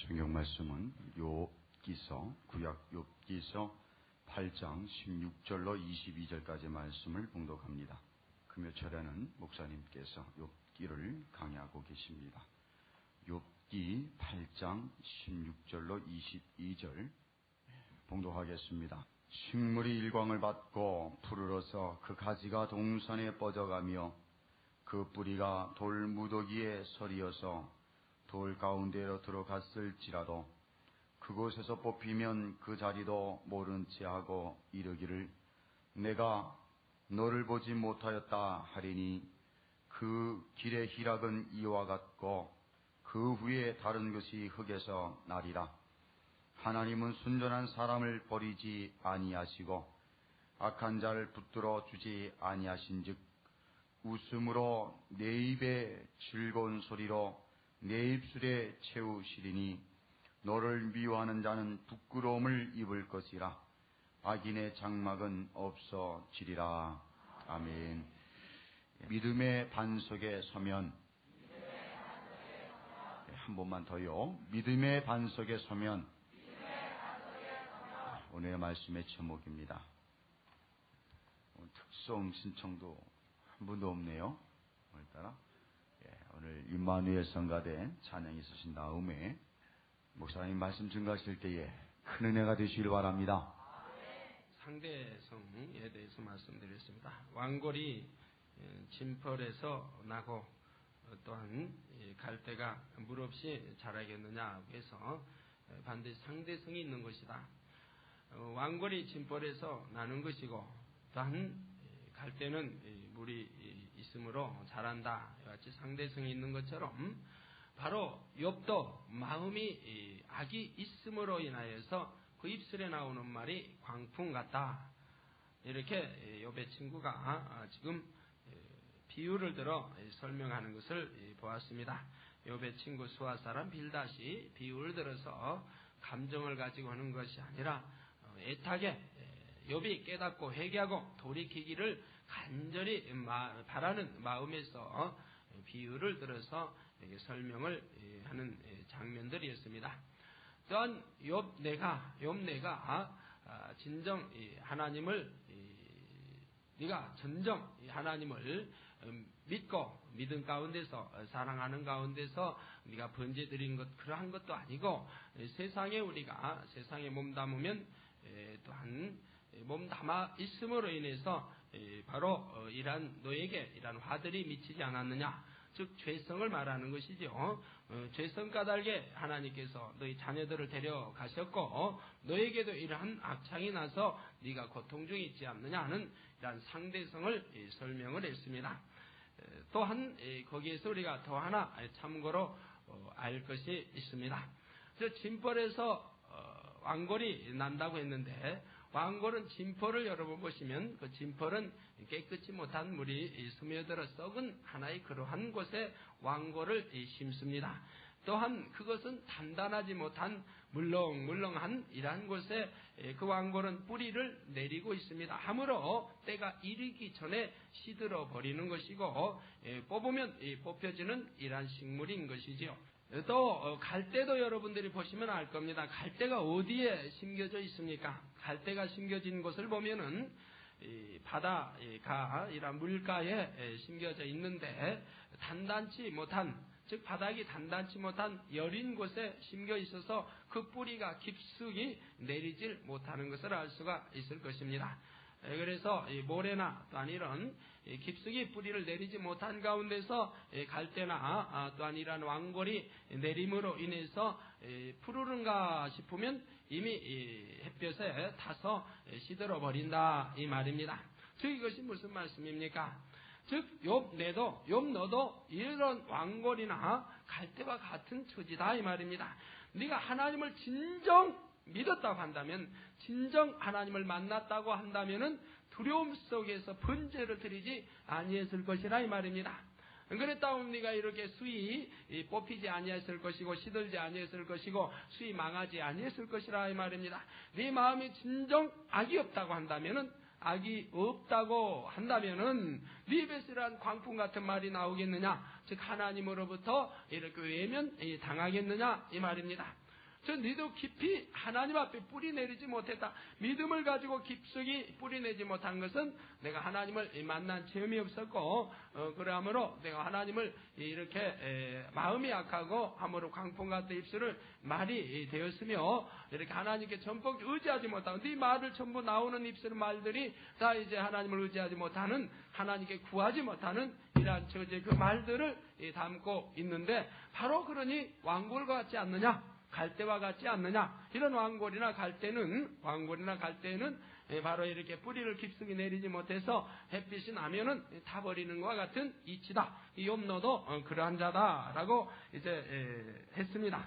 성경 말씀은 욥기서, 구약 욥기서 8장 16절로 22절까지 말씀을 봉독합니다. 금요철에는 목사님께서 욥기를 강의하고 계십니다. 욥기 8장 16절로 22절 봉독하겠습니다. 식물이 일광을 받고 푸르러서 그 가지가 동산에 뻗어가며 그 뿌리가 돌 무더기에 서리어서 돌 가운데로 들어갔을지라도 그곳에서 뽑히면 그 자리도 모른 채 하고 이르기를 내가 너를 보지 못하였다 하리니 그 길의 희락은 이와 같고 그 후에 다른 것이 흙에서 나리라. 하나님은 순전한 사람을 버리지 아니하시고 악한 자를 붙들어 주지 아니하신즉 웃음으로 내 입에 즐거운 소리로 내 입술에 채우시리니 너를 미워하는 자는 부끄러움을 입을 것이라. 악인의 장막은 없어지리라. 아멘. 믿음의 반석에 서면, 한 번만 더요. 믿음의 반석에 서면. 오늘의 말씀의 제목입니다. 특송 신청도 한 분도 없네요. 오늘따라. 오늘 임마누엘 성가대 찬양이 있으신 다음에 목사님 말씀 증거하실 때에 큰 은혜가 되시길 바랍니다. 상대성에 대해서 말씀드렸습니다. 왕골이 진펄에서 나고 또한 갈대가 물 없이 자라겠느냐 해서 반드시 상대성이 있는 것이다. 왕골이 진펄에서 나는 것이고 또한 갈대는 물이 있으므로 자란다. 같이 상대성이 있는 것처럼 바로 욥도 마음이 악이 있음으로 인하여서 그 입술에 나오는 말이 광풍 같다. 이렇게 욥의 친구가 지금 비유를 들어 설명하는 것을 보았습니다. 욥의 친구 수아 사람 빌닷이 비유를 들어서 감정을 가지고 하는 것이 아니라 애타게 욥이 깨닫고 회개하고 돌이키기를 간절히 바라는 마음에서 비유를 들어서 설명을 하는 장면들이었습니다. 또한 욥 내가 진정 하나님을 네가 진정 하나님을 믿고 믿음 가운데서 사랑하는 가운데서 네가 번제 드린 것 그러한 것도 아니고 세상에 우리가 세상에 몸담으면 또한 몸담아 있음으로 인해서 바로 이러한 너에게 이러한 화들이 미치지 않았느냐, 즉 죄성을 말하는 것이죠. 죄성 까닭에 하나님께서 너희 자녀들을 데려가셨고 너에게도 이러한 악창이 나서 네가 고통 중에 있지 않느냐 하는 이러한 상대성을 설명을 했습니다. 또한 거기에서 우리가 더 하나 참고로 알 것이 있습니다. 진벌에서 왕골이 난다고 했는데 왕골은 진펄을 여러분 보시면 그 진펄은 깨끗이 못한 물이 스며들어 썩은 하나의 그러한 곳에 왕골을 심습니다. 또한 그것은 단단하지 못한 물렁물렁한 이러한 곳에 그 왕골은 뿌리를 내리고 있습니다. 함으로 때가 이르기 전에 시들어 버리는 것이고 뽑으면 뽑혀지는 이러한 식물인 것이지요. 또 갈대도 여러분들이 보시면 알 겁니다. 갈대가 어디에 심겨져 있습니까? 갈대가 심겨진 곳을 보면은 바다가 이런 물가에 심겨져 있는데 단단치 못한, 즉 바닥이 단단치 못한 여린 곳에 심겨 있어서 그 뿌리가 깊숙이 내리질 못하는 것을 알 수가 있을 것입니다. 그래서 모래나 또한 이런 깊숙이 뿌리를 내리지 못한 가운데서 갈대나 또한 이러한 왕골이 내림으로 인해서 푸르른가 싶으면 이미 햇볕에 타서 시들어 버린다 이 말입니다. 즉 이것이 무슨 말씀입니까? 즉 욥 너도 이런 왕골이나 갈대와 같은 처지다 이 말입니다. 네가 하나님을 진정 믿었다고 한다면, 진정 하나님을 만났다고 한다면은 두려움 속에서 번제를 드리지 아니했을 것이라 이 말입니다. 그랬다면 네가 이렇게 수이 뽑히지 아니했을 것이고 시들지 아니했을 것이고 수이 망하지 아니했을 것이라 이 말입니다. 네 마음이 진정 악이 없다고 한다면은, 악이 없다고 한다면은 네 입에서 이러한 광풍 같은 말이 나오겠느냐, 즉 하나님으로부터 이렇게 외면 당하겠느냐 이 말입니다. 저 너희도 깊이 하나님 앞에 뿌리 내리지 못했다. 믿음을 가지고 깊숙이 뿌리 내지 못한 것은 내가 하나님을 만난 체험이 없었고, 그러므로 내가 하나님을 이렇게 마음이 약하고 함으로 광풍 같은 입술을 말이 되었으며, 이렇게 하나님께 전폭 의지하지 못하고 네 말을 전부 나오는 입술 말들이 다 이제 하나님을 의지하지 못하는, 하나님께 구하지 못하는 이러한 저제 그 말들을 담고 있는데, 바로 그러니 왕골과 같지 않느냐, 갈대와 같지 않느냐. 이런 왕골이나 갈대는 바로 이렇게 뿌리를 깊숙이 내리지 못해서 햇빛이 나면은 타버리는 것과 같은 이치다. 이 욥노도 그러한 자다라고 이제 했습니다.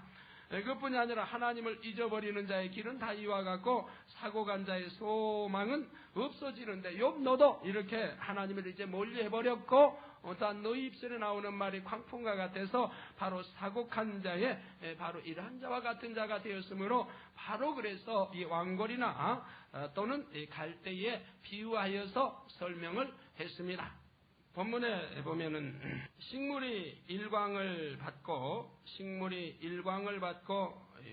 그뿐이 아니라 하나님을 잊어버리는 자의 길은 다 이와 같고 사고 간 자의 소망은 없어지는데, 욥노도 이렇게 하나님을 이제 멀리해버렸고, 또한 너희 입술에 나오는 말이 광풍과 같아서 바로 사곡한 자의 바로 이러한 자와 같은 자가 되었으므로, 바로 그래서 이 왕골이나 또는 이 갈대에 비유하여서 설명을 했습니다. 본문에 보면은 식물이 일광을 받고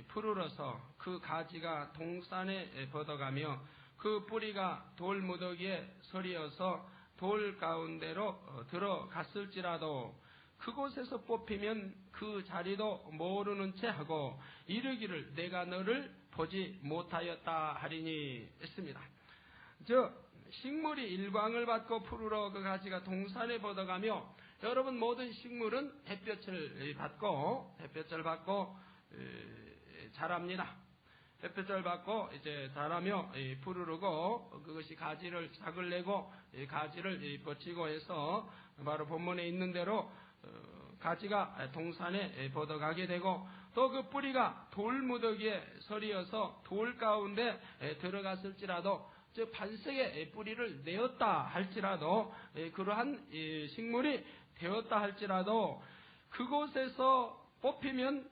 푸르러서 그 가지가 동산에 뻗어가며 그 뿌리가 돌무더기에 서리어서 돌 가운데로 들어갔을지라도 그곳에서 뽑히면 그 자리도 모르는 채 하고 이르기를 내가 너를 보지 못하였다 하리니 했습니다. 식물이 일광을 받고 푸르러 그 가지가 동산에 뻗어가며, 여러분 모든 식물은 햇볕을 받고 자랍니다. 햇볕을 받고 이제 자라며 푸르르고 그것이 가지를 싹을 내고 가지를 뻗치고 해서 바로 본문에 있는 대로 가지가 동산에 뻗어가게 되고, 또 그 뿌리가 돌무더기에 서리어서 돌 가운데 들어갔을지라도, 즉 반석의 뿌리를 내었다 할지라도, 그러한 식물이 되었다 할지라도 그곳에서 뽑히면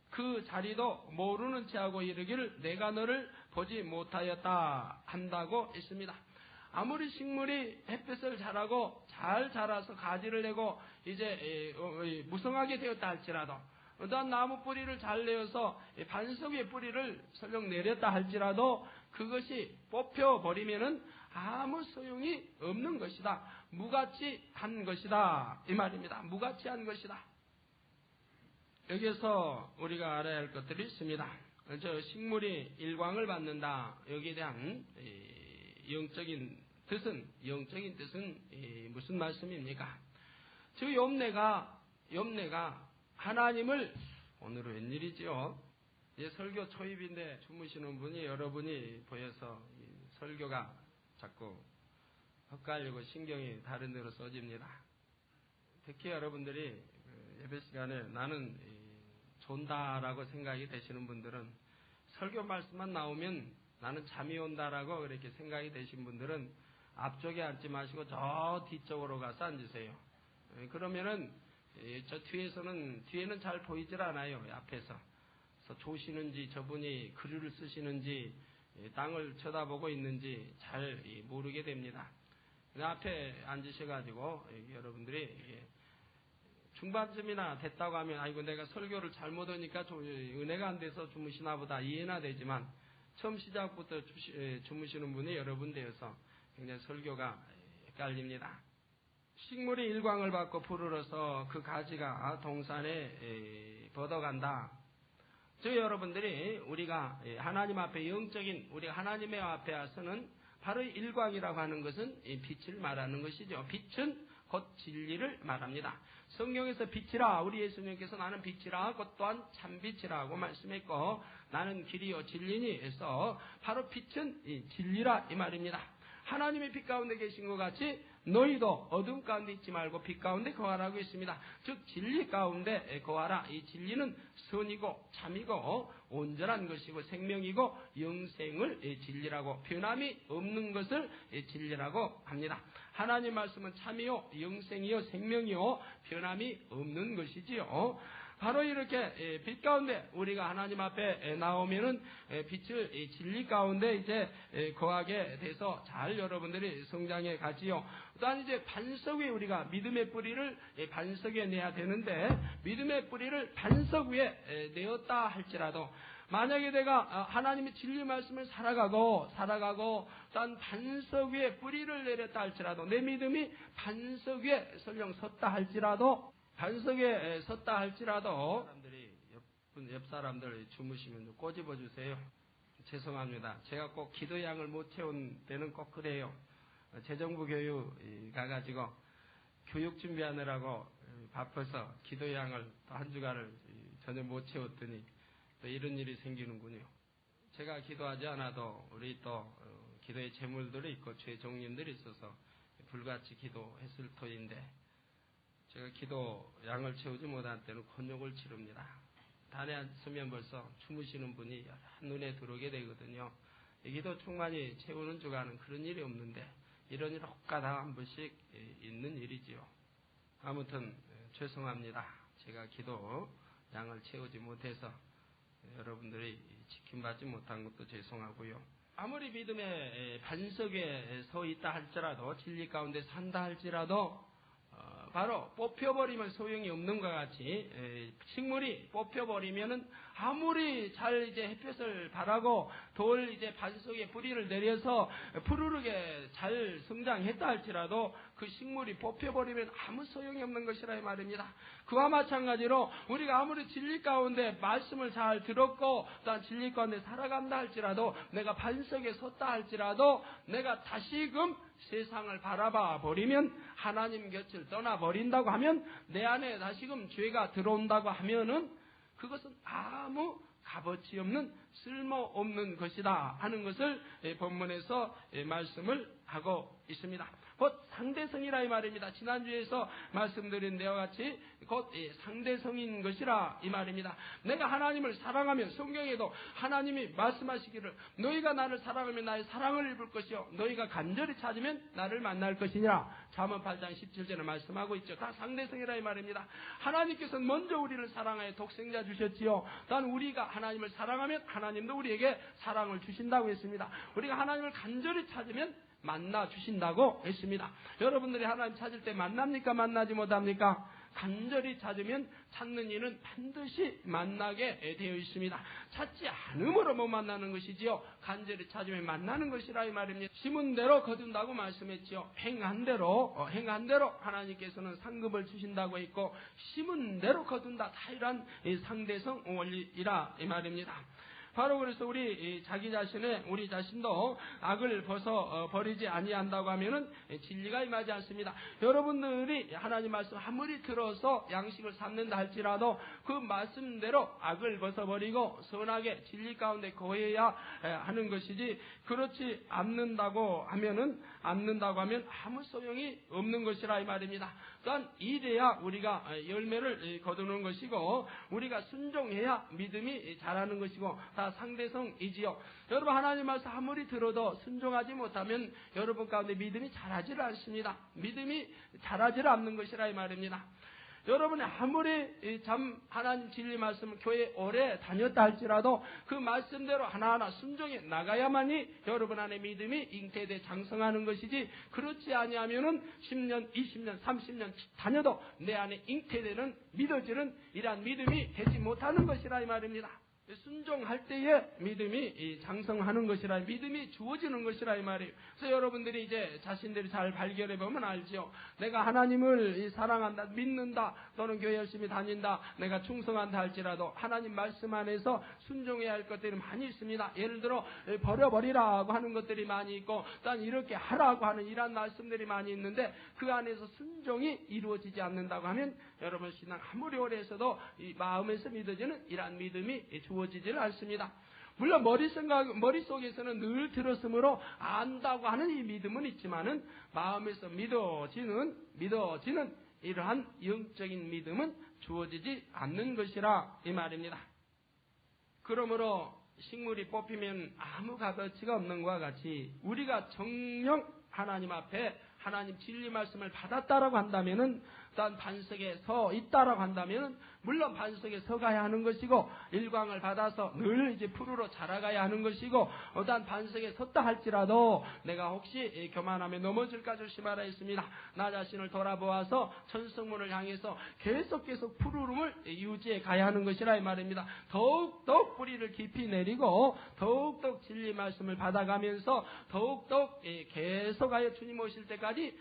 그 자리도 모르는 채 하고 이르기를 내가 너를 보지 못하였다 한다고 했습니다. 아무리 식물이 햇볕을 잘하고 잘 자라서 가지를 내고 이제 무성하게 되었다 할지라도, 또한 나무 뿌리를 잘 내어서 반석 위에 뿌리를 설령 내렸다 할지라도 그것이 뽑혀버리면은 아무 소용이 없는 것이다. 무가치한 것이다. 이 말입니다. 무가치한 것이다. 여기에서 우리가 알아야 할 것들이 있습니다. 저 식물이 일광을 받는다. 여기에 대한 영적인 뜻은 무슨 말씀입니까? 저 욥내가 하나님을, 오늘은 웬일이지요? 설교 초입인데 주무시는 분이 여러분이 보여서 설교가 자꾸 헛갈리고 신경이 다른 데로 쏘집니다. 특히 여러분들이 예배 시간에 나는 존다라고 생각이 되시는 분들은, 설교 말씀만 나오면 나는 잠이 온다라고 그렇게 생각이 되신 분들은 앞쪽에 앉지 마시고 저 뒤쪽으로 가서 앉으세요. 그러면은 저 뒤에는 잘 보이질 않아요. 앞에서. 그래서 조시는지 저분이 글을 쓰시는지 땅을 쳐다보고 있는지 잘 모르게 됩니다. 앞에 앉으셔가지고 여러분들이 중반쯤이나 됐다고 하면 아이고 내가 설교를 잘못 하니까 좀 은혜가 안 돼서 주무시나 보다 이해나 되지만, 처음 시작부터 주무시는 분이 여러분 되어서 굉장히 설교가 헷갈립니다. 식물이 일광을 받고 푸르러서 그 가지가 동산에 뻗어간다. 저 여러분들이 우리가 하나님 앞에 우리가 하나님의 앞에 와서는 바로 일광이라고 하는 것은 빛을 말하는 것이죠. 빛은 곧 진리를 말합니다. 성경에서 빛이라, 우리 예수님께서 나는 빛이라 곧 또한 참빛이라고 말씀했고, 나는 길이요 진리니 해서 바로 빛은 진리라 이 말입니다. 하나님의 빛 가운데 계신 것 같이 너희도 어둠 가운데 있지 말고 빛 가운데 거하라고 했습니다. 즉 진리 가운데 거하라. 이 진리는 선이고 참이고 온전한 것이고 생명이고 영생을 진리라고, 변함이 없는 것을 진리라고 합니다. 하나님 말씀은 참이요 영생이요 생명이요 변함이 없는 것이지요. 바로 이렇게 빛 가운데 우리가 하나님 앞에 나오면은 빛을 진리 가운데 이제 거하게 돼서 잘 여러분들이 성장해 가지요. 또한 이제 반석 위에 우리가 믿음의 뿌리를 반석 위에 내야 되는데, 믿음의 뿌리를 반석 위에 내었다 할지라도, 만약에 내가 하나님의 진리 말씀을 살아가고 또한 반석 위에 뿌리를 내렸다 할지라도, 내 믿음이 반석 위에 설령 섰다 할지라도, 사람들이 옆 사람들 주무시면 꼬집어 주세요. 죄송합니다. 제가 꼭 기도양을 못 채운 때는 꼭 그래요. 재정부 교육 가가지고 교육 준비하느라고 바빠서 기도양을 한 주간을 전혀 못 채웠더니 또 이런 일이 생기는군요. 제가 기도하지 않아도 우리 또 기도의 제물들이 있고 죄 종님들이 있어서 불같이 기도했을 터인데, 제가 기도 양을 채우지 못한 때는 곤욕을 치릅니다. 단에 앉으면 벌써 주무시는 분이 눈에 들어오게 되거든요. 기도 충만히 채우는 주간은 그런 일이 없는데, 이런 일 혹가다 한 번씩 있는 일이지요. 아무튼 죄송합니다. 제가 기도 양을 채우지 못해서 여러분들이 지킴받지 못한 것도 죄송하고요. 아무리 믿음의 반석에 서 있다 할지라도, 진리 가운데 산다 할지라도, 바로 뽑혀버리면 소용이 없는 것 같이 식물이 뽑혀버리면은 아무리 잘 이제 햇볕을 바라고 돌 이제 반석에 뿌리를 내려서 푸르르게 잘 성장했다 할지라도 그 식물이 뽑혀버리면 아무 소용이 없는 것이라 이 말입니다. 그와 마찬가지로 우리가 아무리 진리 가운데 말씀을 잘 들었고 또한 진리 가운데 살아간다 할지라도, 내가 반석에 섰다 할지라도, 내가 다시금 세상을 바라봐 버리면, 하나님 곁을 떠나버린다고 하면, 내 안에 다시금 죄가 들어온다고 하면은 그것은 아무 값어치 없는 쓸모없는 것이다 하는 것을 본문에서 말씀을 하고 있습니다. 곧 상대성이라 이 말입니다. 지난주에서 말씀드린 데와 같이 곧 상대성인 것이라 이 말입니다. 내가 하나님을 사랑하면, 성경에도 하나님이 말씀하시기를 너희가 나를 사랑하면 나의 사랑을 입을 것이요 너희가 간절히 찾으면 나를 만날 것이니라, 잠언 8장 17절에 말씀하고 있죠. 다 상대성이라 이 말입니다. 하나님께서는 먼저 우리를 사랑하여 독생자 주셨지요. 또한 우리가 하나님을 사랑하면 하나님도 우리에게 사랑을 주신다고 했습니다. 우리가 하나님을 간절히 찾으면 만나 주신다고 했습니다. 여러분들이 하나님 찾을 때 만납니까? 만나지 못합니까? 간절히 찾으면 찾는 이는 반드시 만나게 되어 있습니다. 찾지 않음으로 못 만나는 것이지요, 간절히 찾으면 만나는 것이라 이 말입니다. 심은 대로 거둔다고 말씀했지요. 행한 대로 하나님께서는 상급을 주신다고 했고, 심은 대로 거둔다, 다 이런 상대성 원리이라 이 말입니다. 바로 그래서 우리 자기 자신의 우리 자신도 악을 버리지 아니한다고 하면은 진리가 임하지 않습니다. 여러분들이 하나님 말씀 아무리 들어서 양식을 삼는다 할지라도 그 말씀대로 악을 벗어버리고 선하게 진리 가운데 거해야 하는 것이지, 그렇지 않는다고 하면 아무 소용이 없는 것이라 이 말입니다. 또한 이래야 우리가 열매를 거두는 것이고, 우리가 순종해야 믿음이 자라는 것이고, 다 상대성이지요. 여러분, 하나님 말씀 아무리 들어도 순종하지 못하면 여러분 가운데 믿음이 자라지를 않습니다. 믿음이 자라지를 않는 것이라 이 말입니다. 여러분이 아무리 하나님 진리 말씀을 교회에 오래 다녔다 할지라도 그 말씀대로 하나하나 순종해 나가야만이 여러분 안에 믿음이 잉태돼 장성하는 것이지, 그렇지 아니하면은 10년, 20년, 30년 다녀도 내 안에 잉태되는 믿어지는 이러한 믿음이 되지 못하는 것이라 이 말입니다. 순종할 때에 믿음이 장성하는 것이라, 믿음이 주어지는 것이라 이 말이에요. 그래서 여러분들이 이제 자신들이 잘 발견해 보면 알죠. 내가 하나님을 사랑한다, 믿는다, 또는 교회 열심히 다닌다, 내가 충성한다 할지라도 하나님 말씀 안에서 순종해야 할 것들이 많이 있습니다. 예를 들어 버려버리라고 하는 것들이 많이 있고, 또한 이렇게 하라고 하는 이러한 말씀들이 많이 있는데, 그 안에서 순종이 이루어지지 않는다고 하면 여러분 신앙 아무리 오래 했어도 이 마음에서 믿어지는 이러한 믿음이 주어지지는 않습니다. 물론 머릿속에서는 늘 들었으므로 안다고 하는 이 믿음은 있지만은 마음에서 믿어지는 이러한 영적인 믿음은 주어지지 않는 것이라 이 말입니다. 그러므로 식물이 뽑히면 아무 값어치가 없는 것과 같이 우리가 정녕 하나님 앞에 하나님 진리 말씀을 받았다라고 한다면은 또한 반석에 서 있다라고 한다면 물론 반석에 서가야 하는 것이고 일광을 받아서 늘 이제 푸르러 자라가야 하는 것이고 또한 반석에 섰다 할지라도 내가 혹시 교만함에 넘어질까 조심하라 했습니다. 나 자신을 돌아보아서 천성문을 향해서 계속 푸르름을 유지해 가야 하는 것이라 이 말입니다. 더욱더욱 뿌리를 깊이 내리고 더욱더욱 진리 말씀을 받아가면서 더욱더욱 계속하여 주님 오실 때까지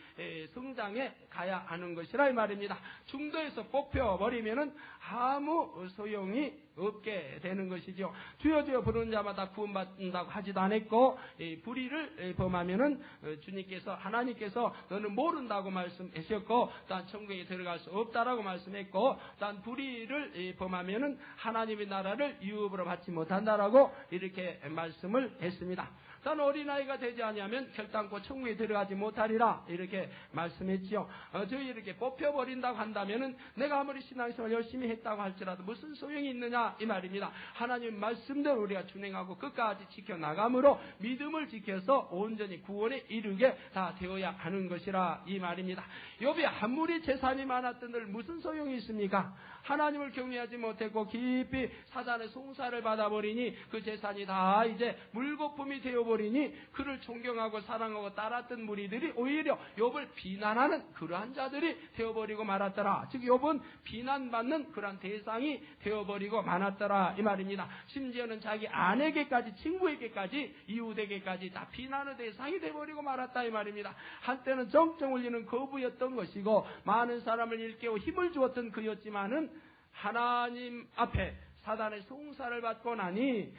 성장해 가야 하는 것이라 이 말입니다. 중도에서 뽑혀버리면은 아무 소용이 없게 되는 것이죠. 주여 주여 부르는 자마다 구원받는다고 하지도 않았고 불의를 범하면은 주님께서 하나님께서 너는 모른다고 말씀하셨고 또한 천국에 들어갈 수 없다라고 말씀했고 또한 불의를 범하면은 하나님의 나라를 유업으로 받지 못한다라고 이렇게 말씀을 했습니다. 단 어린아이가 되지 아니하면 결단코 천국에 들어가지 못하리라 이렇게 말씀했지요. 저희 이렇게 뽑혀버린다고 한다면은 내가 아무리 신앙생활 열심히 했다고 할지라도 무슨 소용이 있느냐 이 말입니다. 하나님 말씀대로 우리가 준행하고 끝까지 지켜나감으로 믿음을 지켜서 온전히 구원에 이르게 다 되어야 하는 것이라 이 말입니다. 욥이 아무리 재산이 많았던들 무슨 소용이 있습니까? 하나님을 경외하지 못했고 깊이 사단의 송사를 받아버리니 그 재산이 다 이제 물거품이 되어버리니 그를 존경하고 사랑하고 따랐던 무리들이 오히려 욥을 비난하는 그러한 자들이 되어버리고 말았더라. 즉 욥은 비난받는 그러한 대상이 되어버리고 말았더라 이 말입니다. 심지어는 자기 아내에게까지 친구에게까지 이웃에게까지 다 비난의 대상이 되어버리고 말았다 이 말입니다. 한때는 정정 울리는 거부였던 것이고 많은 사람을 일깨워 힘을 주었던 그였지만은 하나님 앞에 사단의 송사를 받고 나니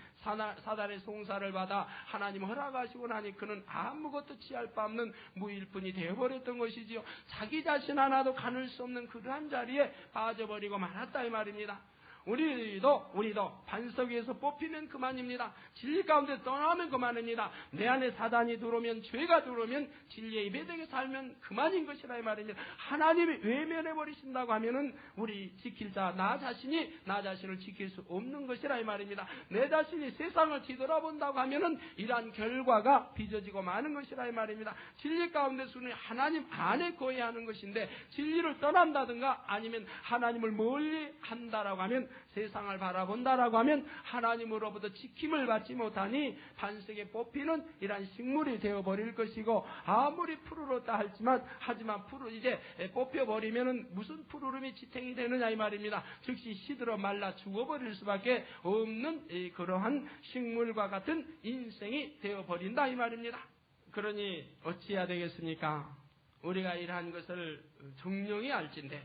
사단의 송사를 받아 하나님 허락하시고 나니 그는 아무것도 취할 바 없는 무일푼이 되어버렸던 것이지요. 자기 자신 하나도 가눌 수 없는 그러한 자리에 빠져버리고 말았다 이 말입니다. 우리도 반석 위에서 뽑히면 그만입니다. 진리 가운데 떠나면 그만입니다. 내 안에 사단이 들어오면 죄가 들어오면 진리의 예배되게 살면 그만인 것이라 이 말입니다. 하나님이 외면해 버리신다고 하면은 우리 지킬 자 나 자신을 지킬 수 없는 것이라 이 말입니다. 내 자신이 세상을 뒤돌아본다고 하면은 이러한 결과가 빚어지고 마는 것이라 이 말입니다. 진리 가운데서 우리는 하나님 안에 거해야 하는 것인데 진리를 떠난다든가 아니면 하나님을 멀리 한다라고 하면 세상을 바라본다라고 하면 하나님으로부터 지킴을 받지 못하니 반석에 뽑히는 이러한 식물이 되어버릴 것이고 아무리 푸르렀다 하지만 이제 뽑혀버리면은 무슨 푸르름이 지탱이 되느냐 이 말입니다. 즉시 시들어 말라 죽어버릴 수밖에 없는 그러한 식물과 같은 인생이 되어버린다 이 말입니다. 그러니 어찌해야 되겠습니까? 우리가 이러한 것을 정령히 알진대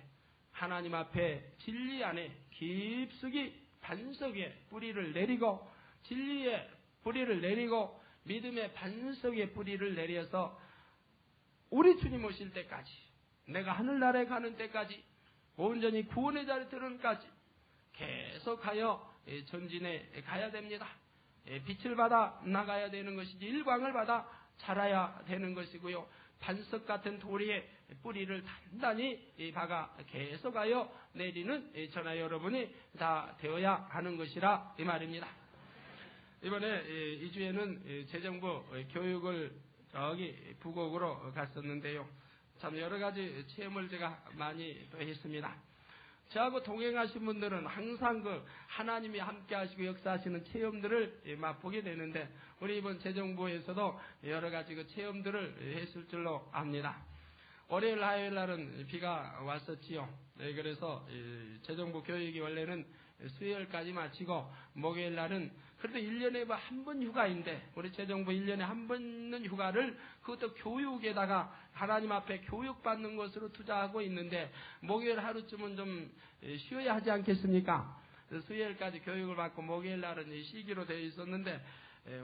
하나님 앞에 진리 안에 깊숙이 반석에 뿌리를 내리고 진리에 뿌리를 내리고 믿음의 반석에 뿌리를 내려서 우리 주님 오실 때까지 내가 하늘나라에 가는 때까지 온전히 구원의 자리에 들어는까지 계속하여 전진해 가야 됩니다. 빛을 받아 나가야 되는 것이지 일광을 받아 자라야 되는 것이고요. 반석 같은 도리에 뿌리를 단단히 박아 계속하여 내리는 저나 여러분이 다 되어야 하는 것이라 이 말입니다. 이번에 이 주에는 재정부 교육을 저기 부곡으로 갔었는데요. 참 여러 가지 체험을 제가 많이 했습니다. 저하고 동행하신 분들은 항상 그 하나님이 함께 하시고 역사하시는 체험들을 맛보게 되는데 우리 이번 재정부에서도 여러 가지 그 체험들을 했을 줄로 압니다. 월요일, 화요일 날은 비가 왔었지요. 그래서 재정부 교육이 원래는 수요일까지 마치고 목요일 날은 그래도 1년에 한 번 휴가인데 우리 재정부 1년에 한 번은 휴가를 그것도 교육에다가 하나님 앞에 교육받는 것으로 투자하고 있는데 목요일 하루쯤은 좀 쉬어야 하지 않겠습니까? 수요일까지 교육을 받고 목요일 날은 쉬기로 되어 있었는데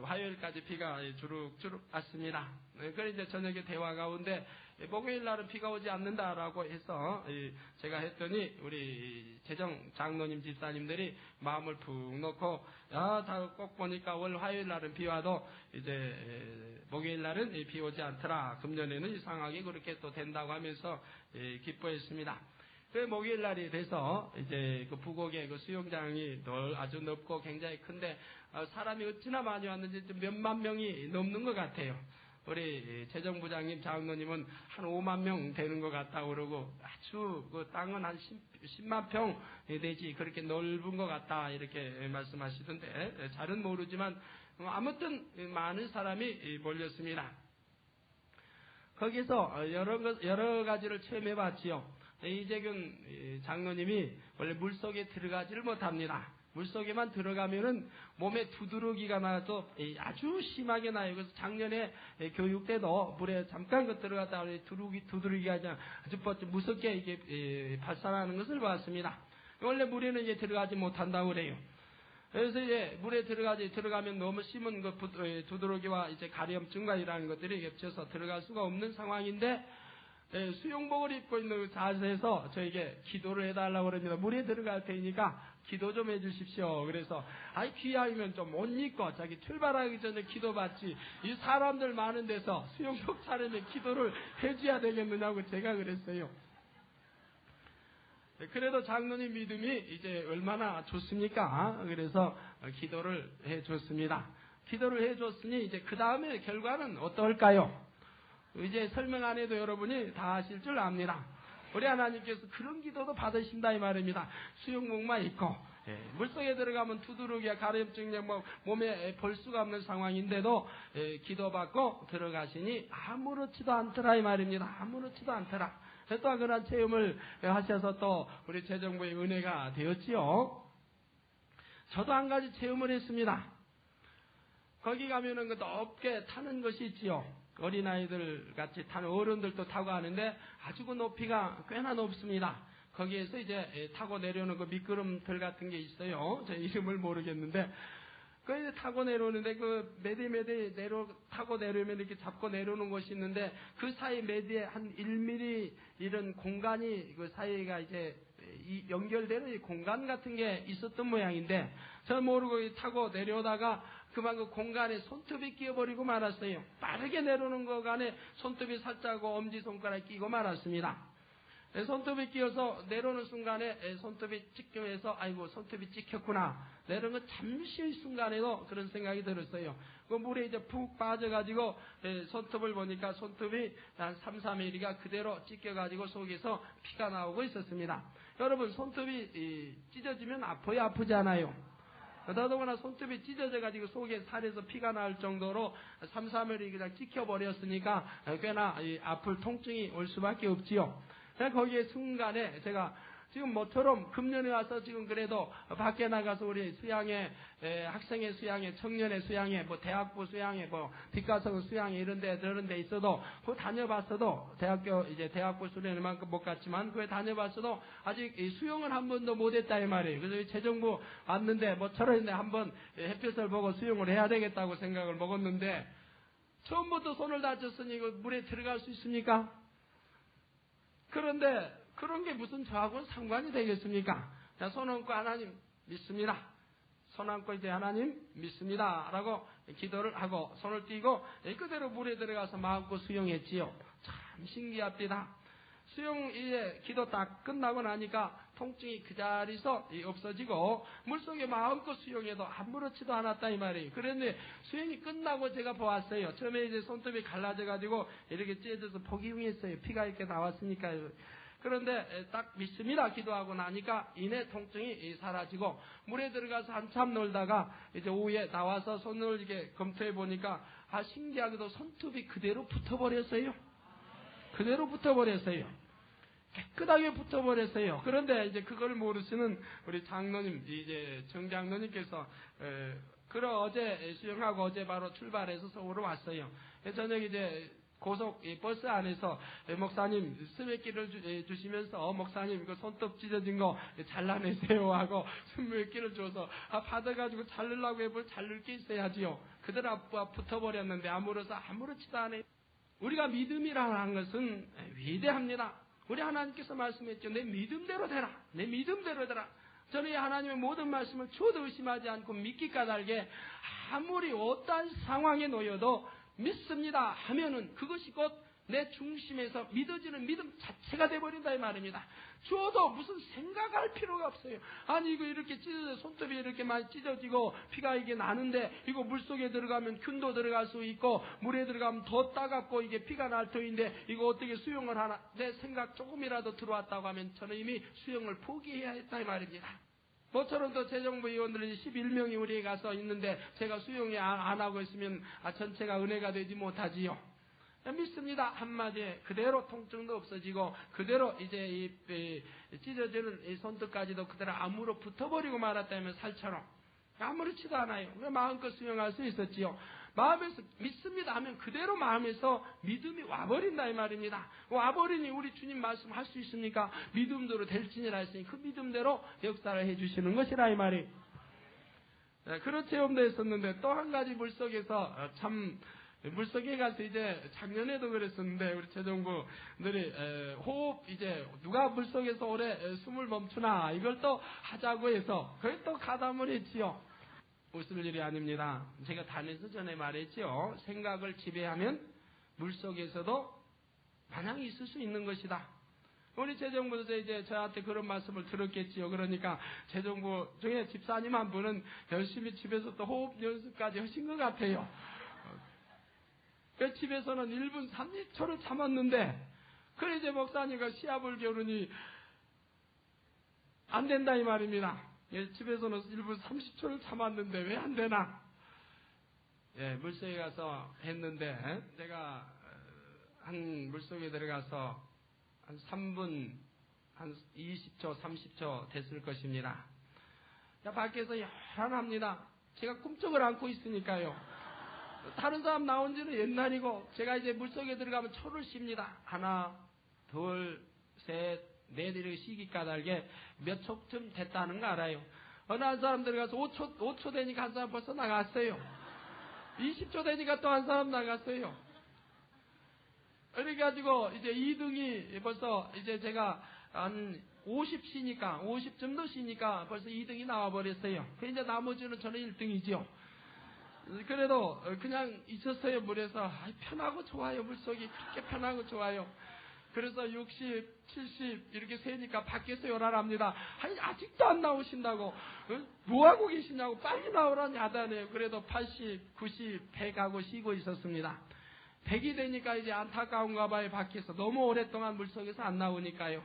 화요일까지 비가 주룩주룩 왔습니다. 그래서 이제 저녁에 대화 가운데 목요일 날은 비가 오지 않는다라고 해서 제가 했더니 우리 재정 장로님 집사님들이 마음을 푹 놓고 다 꼭 보니까 월 화요일 날은 비 와도 이제 목요일 날은 비 오지 않더라. 금년에는 이상하게 그렇게 또 된다고 하면서 기뻐했습니다. 그 목요일 날이 돼서 이제 그 부곡의 그 수영장이 아주 넓고 굉장히 큰데 사람이 어찌나 많이 왔는지 몇만 명이 넘는 것 같아요. 우리 재정부장님, 장로님은 한 5만 명 되는 것 같다고 그러고 아주 그 땅은 한 10만 평 되지 그렇게 넓은 것 같다 이렇게 말씀하시던데 잘은 모르지만 아무튼 많은 사람이 몰렸습니다. 거기서 여러 가지를 체험해 봤지요. 이재균 장로님이 원래 물속에 들어가지를 못합니다. 물속에만 들어가면은 몸에 두드러기가 나도 아주 심하게 나요. 그래서 작년에 교육 때도 물에 잠깐 들어갔다 두드러기가 아주 무섭게 이게 발산하는 것을 봤습니다. 원래 물에는 이제 들어가지 못한다고 그래요. 그래서 이제 물에 들어가면 너무 심은 그 두드러기와 이제 가려움증과 이러한 것들이 겹쳐서 들어갈 수가 없는 상황인데 수영복을 입고 있는 그 자세에서 저에게 기도를 해달라고 그럽니다. 물에 들어갈 테니까 기도 좀 해주십시오. 그래서 귀하면 좀 못 입고 자기 출발하기 전에 기도받지 이 사람들 많은 데서 수영복 차림에 기도를 해줘야 되겠느냐고 제가 그랬어요. 그래도 장로님 믿음이 이제 얼마나 좋습니까? 그래서 기도를 해줬습니다. 기도를 해줬으니 이제 그 다음에 결과는 어떨까요? 이제 설명 안 해도 여러분이 다 아실 줄 압니다. 우리 하나님께서 그런 기도도 받으신다 이 말입니다. 수영복만 입고 물속에 들어가면 두드러기야 가려움증 몸에 볼 수가 없는 상황인데도 기도받고 들어가시니 아무렇지도 않더라 이 말입니다. 아무렇지도 않더라. 또한 그런 체험을 하셔서 또 우리 재정부의 은혜가 되었지요. 저도 한 가지 체험을 했습니다. 거기 가면은 그 높게 타는 것이 있지요. 어린아이들 같이 타는 어른들도 타고 하는데 아주 그 높이가 꽤나 높습니다. 거기에서 이제 타고 내려오는 그 미끄럼틀 같은 게 있어요. 제 이름을 모르겠는데 그 타고 내려오는데 그 매대 타고 내려오면 이렇게 잡고 내려오는 곳이 있는데 그 사이 매대에 한 1mm 이런 공간이 그 사이가 이제 연결되는 이 공간 같은 게 있었던 모양인데 저는 모르고 타고 내려오다가 그만 그 공간에 손톱이 끼어버리고 말았어요. 빠르게 내려오는 거간에 손톱이 살짝 엄지손가락에 끼고 말았습니다. 손톱이 끼어서 내려오는 순간에 손톱이 찢겨서 아이고 손톱이 찍혔구나. 내려오는 건 잠시 순간에도 그런 생각이 들었어요. 그 물에 이제 푹 빠져가지고 손톱을 보니까 손톱이 한 3, 4mm가 그대로 찢겨가지고 속에서 피가 나오고 있었습니다. 여러분 손톱이 찢어지면 아파요? 아프지 않아요? 더더구나 손톱이 찢어져가지고 속에 살에서 피가 나올 정도로 3, 4mm 그냥 찍혀버렸으니까 꽤나 아플 통증이 올 수밖에 없지요. 거기에 순간에 제가 지금 모처럼 금년에 와서 지금 그래도 밖에 나가서 우리 수양회, 학생회 수양회, 청년회 수양회, 뭐 대학부 수양회, 뭐 뒷가성 수양회 이런 데 있어도 그 다녀봤어도 대학부 수련회만큼 못 갔지만 그에 다녀봤어도 아직 수영을 한 번도 못 했다 이 말이에요. 그래서 재정부 왔는데 모처럼 한번 햇볕을 보고 수영을 해야 되겠다고 생각을 먹었는데 처음부터 손을 다쳤으니 그 물에 들어갈 수 있습니까? 그런데 그런 게 무슨 저하고는 상관이 되겠습니까? 자, 손 얹고 하나님 믿습니다. 손 얹고 이제 하나님 믿습니다. 라고 기도를 하고 손을 띄고 그대로 물에 들어가서 마음껏 수영했지요. 참 신기합니다. 수영 이제 기도 딱 끝나고 나니까 통증이 그 자리에서 없어지고 물속에 마음껏 수영해도 아무렇지도 않았다 이 말이에요. 그런데 수영이 끝나고 제가 보았어요. 처음에 이제 손톱이 갈라져가지고 이렇게 찢어져서 보기 흉했어요. 피가 이렇게 나왔으니까요. 그런데 딱 믿습니다 기도하고 나니까 이내 통증이 사라지고 물에 들어가서 한참 놀다가 이제 오후에 나와서 손을 이렇게 검토해 보니까 신기하게도 손톱이 그대로 붙어버렸어요. 그대로 붙어버렸어요. 깨끗하게 붙어버렸어요. 그런데 이제 그걸 모르시는 우리 장로님, 이제 정장로님께서 어제 수영하고 어제 바로 출발해서 서울로 왔어요. 저녁에 이제 고속 버스 안에서 목사님 스매끼를 주시면서 목사님 그 손톱 찢어진 거 잘라내세요 하고 스매끼를 줘서 받아가지고 자르려고 해볼 자를 게 있어야지요. 그대로 붙어버렸는데 아무렇지도 않아요. 우리가 믿음이라고 하는 것은 위대합니다. 우리 하나님께서 말씀했죠. 내 믿음대로 되라. 내 믿음대로 되라. 저는 하나님의 모든 말씀을 저도 의심하지 않고 믿기 까닭에 아무리 어떠한 상황에 놓여도 믿습니다 하면은 그것이 곧 내 중심에서 믿어지는 믿음 자체가 돼버린다 이 말입니다. 주어도 무슨 생각할 필요가 없어요. 아니 이거 이렇게 찢어져 손톱이 이렇게 많이 찢어지고 피가 이게 나는데 이거 물속에 들어가면 균도 들어갈 수 있고 물에 들어가면 더 따갑고 이게 피가 날 터인데 이거 어떻게 수영을 하나. 내 생각 조금이라도 들어왔다고 하면 저는 이미 수영을 포기해야 했다 이 말입니다. 모처럼 또 재정부 의원들이 11명이 우리에 가서 있는데 제가 수영이 안 하고 있으면 전체가 은혜가 되지 못하지요. 믿습니다. 한마디에 그대로 통증도 없어지고 그대로 이제 이 찢어지는 이 손톱까지도 그대로 암으로 붙어버리고 말았다면 살처럼 아무렇지도 않아요. 마음껏 수영할 수 있었지요. 마음에서 믿습니다 하면 그대로 마음에서 믿음이 와버린다 이 말입니다. 와버리니 우리 주님 말씀할 수 있습니까? 믿음대로 될지니라 했으니 그 믿음대로 역사를 해주시는 것이라 이 말이. 그런 체험도 했었는데 또 한 가지 물속에서 참 물속에 가서 이제 작년에도 그랬었는데 우리 재정부들이 호흡 이제 누가 물속에서 오래 숨을 멈추나 이걸 또 하자고 해서 거기 또 가담을 했지요. 웃을 일이 아닙니다. 제가 단에서 전에 말했지요. 생각을 지배하면 물속에서도 마냥 있을 수 있는 것이다. 우리 재정부도 이제 저한테 그런 말씀을 들었겠지요. 그러니까 재정부 중에 집사님 한 분은 열심히 집에서 또 호흡 연습까지 하신 것 같아요. 그 집에서는 1분 30초를 참았는데, 그래 이제 목사님과 시합을 겨루니 안 된다 이 말입니다. 예, 집에서는 1분 30초를 참았는데 왜 안 되나? 예, 물속에 가서 했는데, 제가 한 물속에 들어가서 한 3분, 한 20초, 30초 됐을 것입니다. 밖에서 열한합니다. 제가 꿈쩍을 안고 있으니까요. 다른 사람 나온 지는 옛날이고 제가 이제 물속에 들어가면 초를 쉽니다. 하나, 둘, 셋, 넷 이렇게 쉬기 까닭에 몇 초쯤 됐다는 거 알아요. 어느 한 사람 들어가서 5초 되니까 한 사람 벌써 나갔어요. 20초 되니까 또 한 사람 나갔어요. 그래가지고 이제 2등이 벌써 이제 제가 한 50 정도 쉬니까 벌써 2등이 나와버렸어요. 이제 나머지는 저는 1등이죠. 그래도 그냥 있었어요. 물에서. 편하고 좋아요. 물속이 그렇게 편하고 좋아요. 그래서 60, 70 이렇게 세니까 밖에서 요란합니다. 아니 아직도 안 나오신다고. 뭐하고 계시냐고. 빨리 나오라니 하다네요. 그래도 80, 90, 100 하고 쉬고 있었습니다. 100이 되니까 이제 안타까운가 봐요. 밖에서 너무 오랫동안 물속에서 안 나오니까요.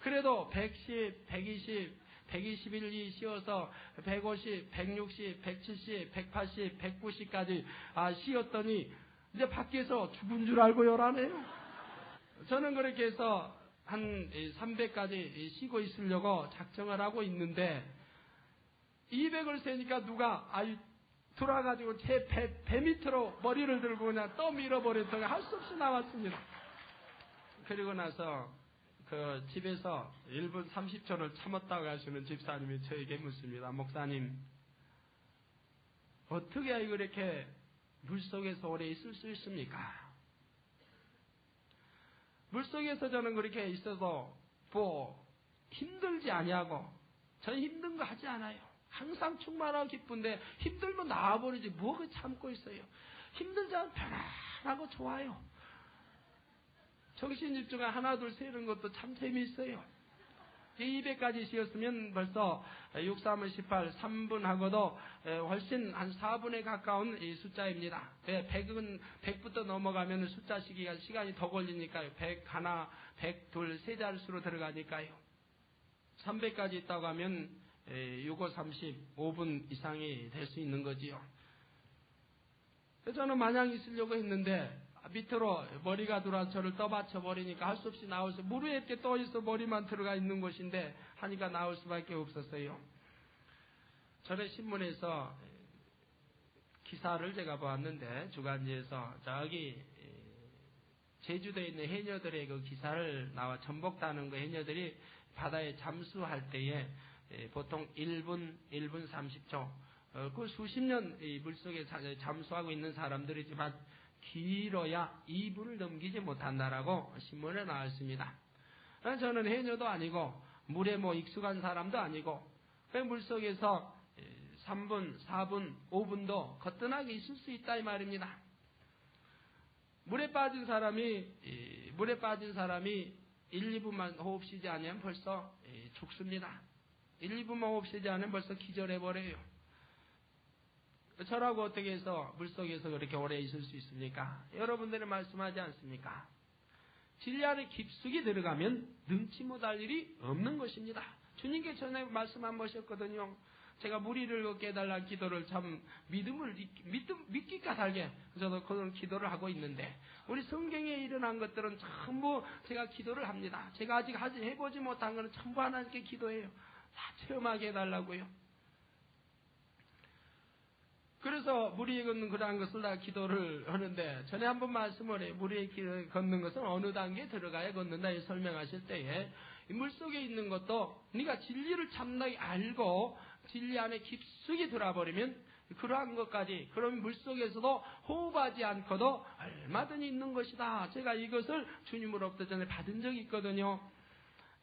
그래도 110, 120 121이 쉬어서 150, 160, 170, 180, 190까지 쉬었더니 이제 밖에서 죽은 줄 알고 요란해요. 저는 그렇게 해서 한 300까지 쉬고 있으려고 작정을 하고 있는데 200을 세니까 누가 돌아가지고 제 배 밑으로 머리를 들고 그냥 또 밀어버렸더니 할 수 없이 나왔습니다. 그리고 나서 그 집에서 1분 30초를 참았다고 하시는 집사님이 저에게 묻습니다. 목사님, 어떻게 이렇게 물속에서 오래 있을 수 있습니까? 물속에서 저는 그렇게 있어도 힘들지 아니하고 저는 힘든 거 하지 않아요. 항상 충만하고 기쁜데 힘들면 나와버리지 뭐 그 참고 있어요. 힘들지 않으면 편안하고 좋아요. 정신 집중을 하나 둘 세는 것도 참 재미있어요. 200까지 쉬었으면 벌써 6, 3, 18, 3분 하고도 훨씬 한 4분에 가까운 이 숫자입니다. 100부터 넘어가면 숫자 시기가 시간이 더 걸리니까요. 100, 하나, 100, 둘, 세 자릿수로 들어가니까요. 300까지 있다고 하면 6, 5, 30, 5분 이상이 될 수 있는 거지요. 그래서 저는 마냥 있으려고 했는데 밑으로 머리가 들어와서 저를 떠받쳐 버리니까 할 수 없이 나와서 물 위에 이렇게 떠 있어 머리만 들어가 있는 곳인데 하니까 나올 수밖에 없었어요. 전에 신문에서 기사를 제가 보았는데 주간지에서 저기 제주도에 있는 해녀들의 그 기사를 나와 전복 따는 그 해녀들이 바다에 잠수할 때에 보통 1분 30초 그 수십 년 물속에 잠수하고 있는 사람들이지만 길어야 2분을 넘기지 못한다라고 신문에 나왔습니다. 저는 해녀도 아니고 물에 익숙한 사람도 아니고 물속에서 3분, 4분, 5분도 거뜬하게 있을 수 있다 이 말입니다. 물에 빠진 사람이 1, 2분만 호흡 쉬지 않으면 벌써 죽습니다. 1, 2분만 호흡 쉬지 않으면 벌써 기절해버려요. 저라고 어떻게 해서 물속에서 그렇게 오래 있을 수 있습니까? 여러분들은 말씀하지 않습니까? 진리 안에 깊숙이 들어가면 능치 못할 일이 없는 것입니다. 주님께 전에 말씀 한 번이었거든요. 제가 무리를 걷게 해달라는 기도를 참 믿기가 달게 저도 그런 기도를 하고 있는데, 우리 성경에 일어난 것들은 전부 제가 기도를 합니다. 제가 아직 해보지 못한 것은 전부 하나님께 기도해요. 다 체험하게 해달라고요. 그래서 무리에 걷는 그러한 것을 다 기도를 하는데, 전에 한번 말씀을 해요. 무리에 걷는 것은 어느 단계에 들어가야 걷는다 이 설명하실 때에, 이 물속에 있는 것도 네가 진리를 참나게 알고 진리 안에 깊숙이 들어버리면 그러한 것까지, 그럼 물속에서도 호흡하지 않고도 얼마든지 있는 것이다. 제가 이것을 주님으로부터 전에 받은 적이 있거든요.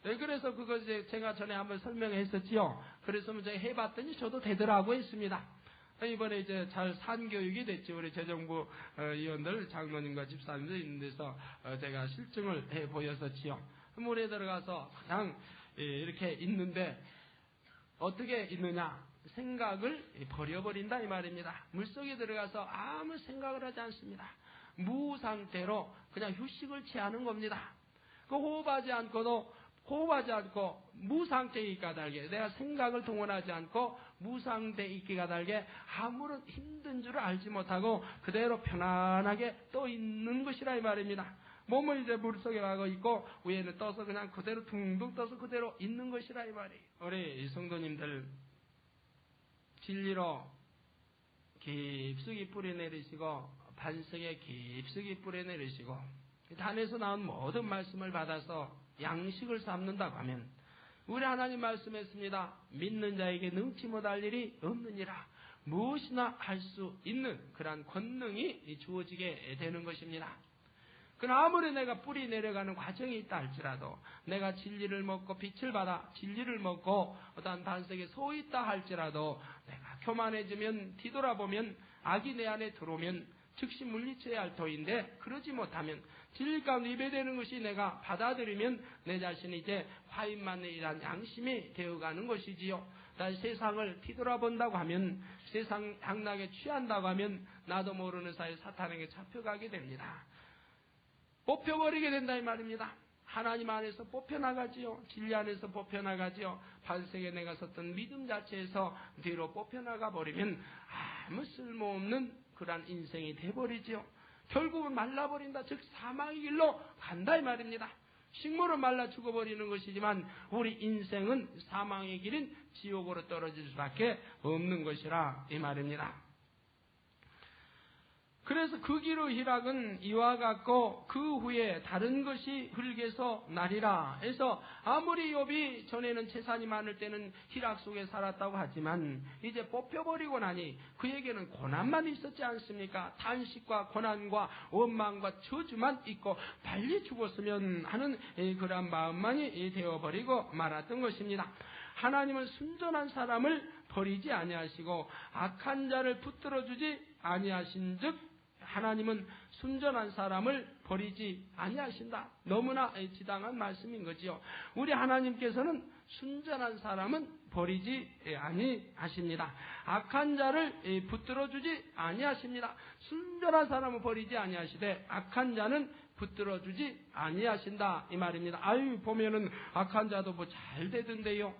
네, 그래서 그것을 제가 전에 한번 설명했었지요. 그래서 제가 해봤더니 저도 되더라고 했습니다. 이번에 이제 잘 산교육이 됐죠. 우리 재정부 위원들, 장로님과 집사님들 있는 데서 제가 실증을 해 보였었지요. 물에 들어가서 그냥 이렇게 있는데 어떻게 있느냐? 생각을 버려버린다 이 말입니다. 물속에 들어가서 아무 생각을 하지 않습니다. 무 상태로 그냥 휴식을 취하는 겁니다. 그 호흡하지 않고 무 상태에 있기가 달게, 내가 생각을 동원하지 않고 무 상태에 있기가 달게 아무런 힘든 줄을 알지 못하고 그대로 편안하게 떠 있는 것이라 이 말입니다. 몸은 이제 물속에 가고 있고 위에는 떠서 그냥 그대로 둥둥 떠서 그대로 있는 것이라 이 말이에요. 우리 성도님들, 진리로 깊숙이 뿌려내리시고 반석에 깊숙이 뿌려내리시고 단에서 나온 모든 말씀을 받아서 양식을 삼는다고 하면, 우리 하나님 말씀했습니다. 믿는 자에게 능치 못할 일이 없느니라. 무엇이나 할 수 있는 그러한 권능이 주어지게 되는 것입니다. 그러나 아무리 내가 뿌리 내려가는 과정이 있다 할지라도, 내가 진리를 먹고 빛을 받아 진리를 먹고 어떤 반석에 서 있다 할지라도, 내가 교만해지면, 뒤돌아보면, 악이 내 안에 들어오면 즉시 물리쳐야 할 터인데, 그러지 못하면 진리 가운데 예배되는 것이 내가 받아들이면 내 자신이 이제 화인만이란 양심이 되어가는 것이지요. 다시 세상을 뒤돌아본다고 하면, 세상 향락에 취한다고 하면 나도 모르는 사이에 사탄에게 잡혀가게 됩니다. 뽑혀버리게 된다 이 말입니다. 하나님 안에서 뽑혀나가지요. 진리 안에서 뽑혀나가지요. 반석에 내가 섰던 믿음 자체에서 뒤로 뽑혀나가 버리면 아무 쓸모없는 그러한 인생이 돼버리지요. 결국은 말라버린다, 즉 사망의 길로 간다 이 말입니다. 식물은 말라 죽어버리는 것이지만 우리 인생은 사망의 길인 지옥으로 떨어질 수밖에 없는 것이라 이 말입니다. 그래서 그 길의 희락은 이와 같고 그 후에 다른 것이 흙에서 나리라 해서, 아무리 욥이 전에는 재산이 많을 때는 희락 속에 살았다고 하지만 이제 뽑혀버리고 나니 그에게는 고난만 있었지 않습니까? 탄식과 고난과 원망과 저주만 있고 빨리 죽었으면 하는 그러한 마음만이 되어버리고 말았던 것입니다. 하나님은 순전한 사람을 버리지 아니하시고 악한 자를 붙들어주지 아니하신 즉, 하나님은 순전한 사람을 버리지 아니하신다. 너무나 지당한 말씀인 거지요. 우리 하나님께서는 순전한 사람은 버리지 아니하십니다. 악한 자를 붙들어주지 아니하십니다. 순전한 사람은 버리지 아니하시되 악한 자는 붙들어주지 아니하신다 이 말입니다. 아유, 보면은 악한 자도 뭐 잘 되던데요.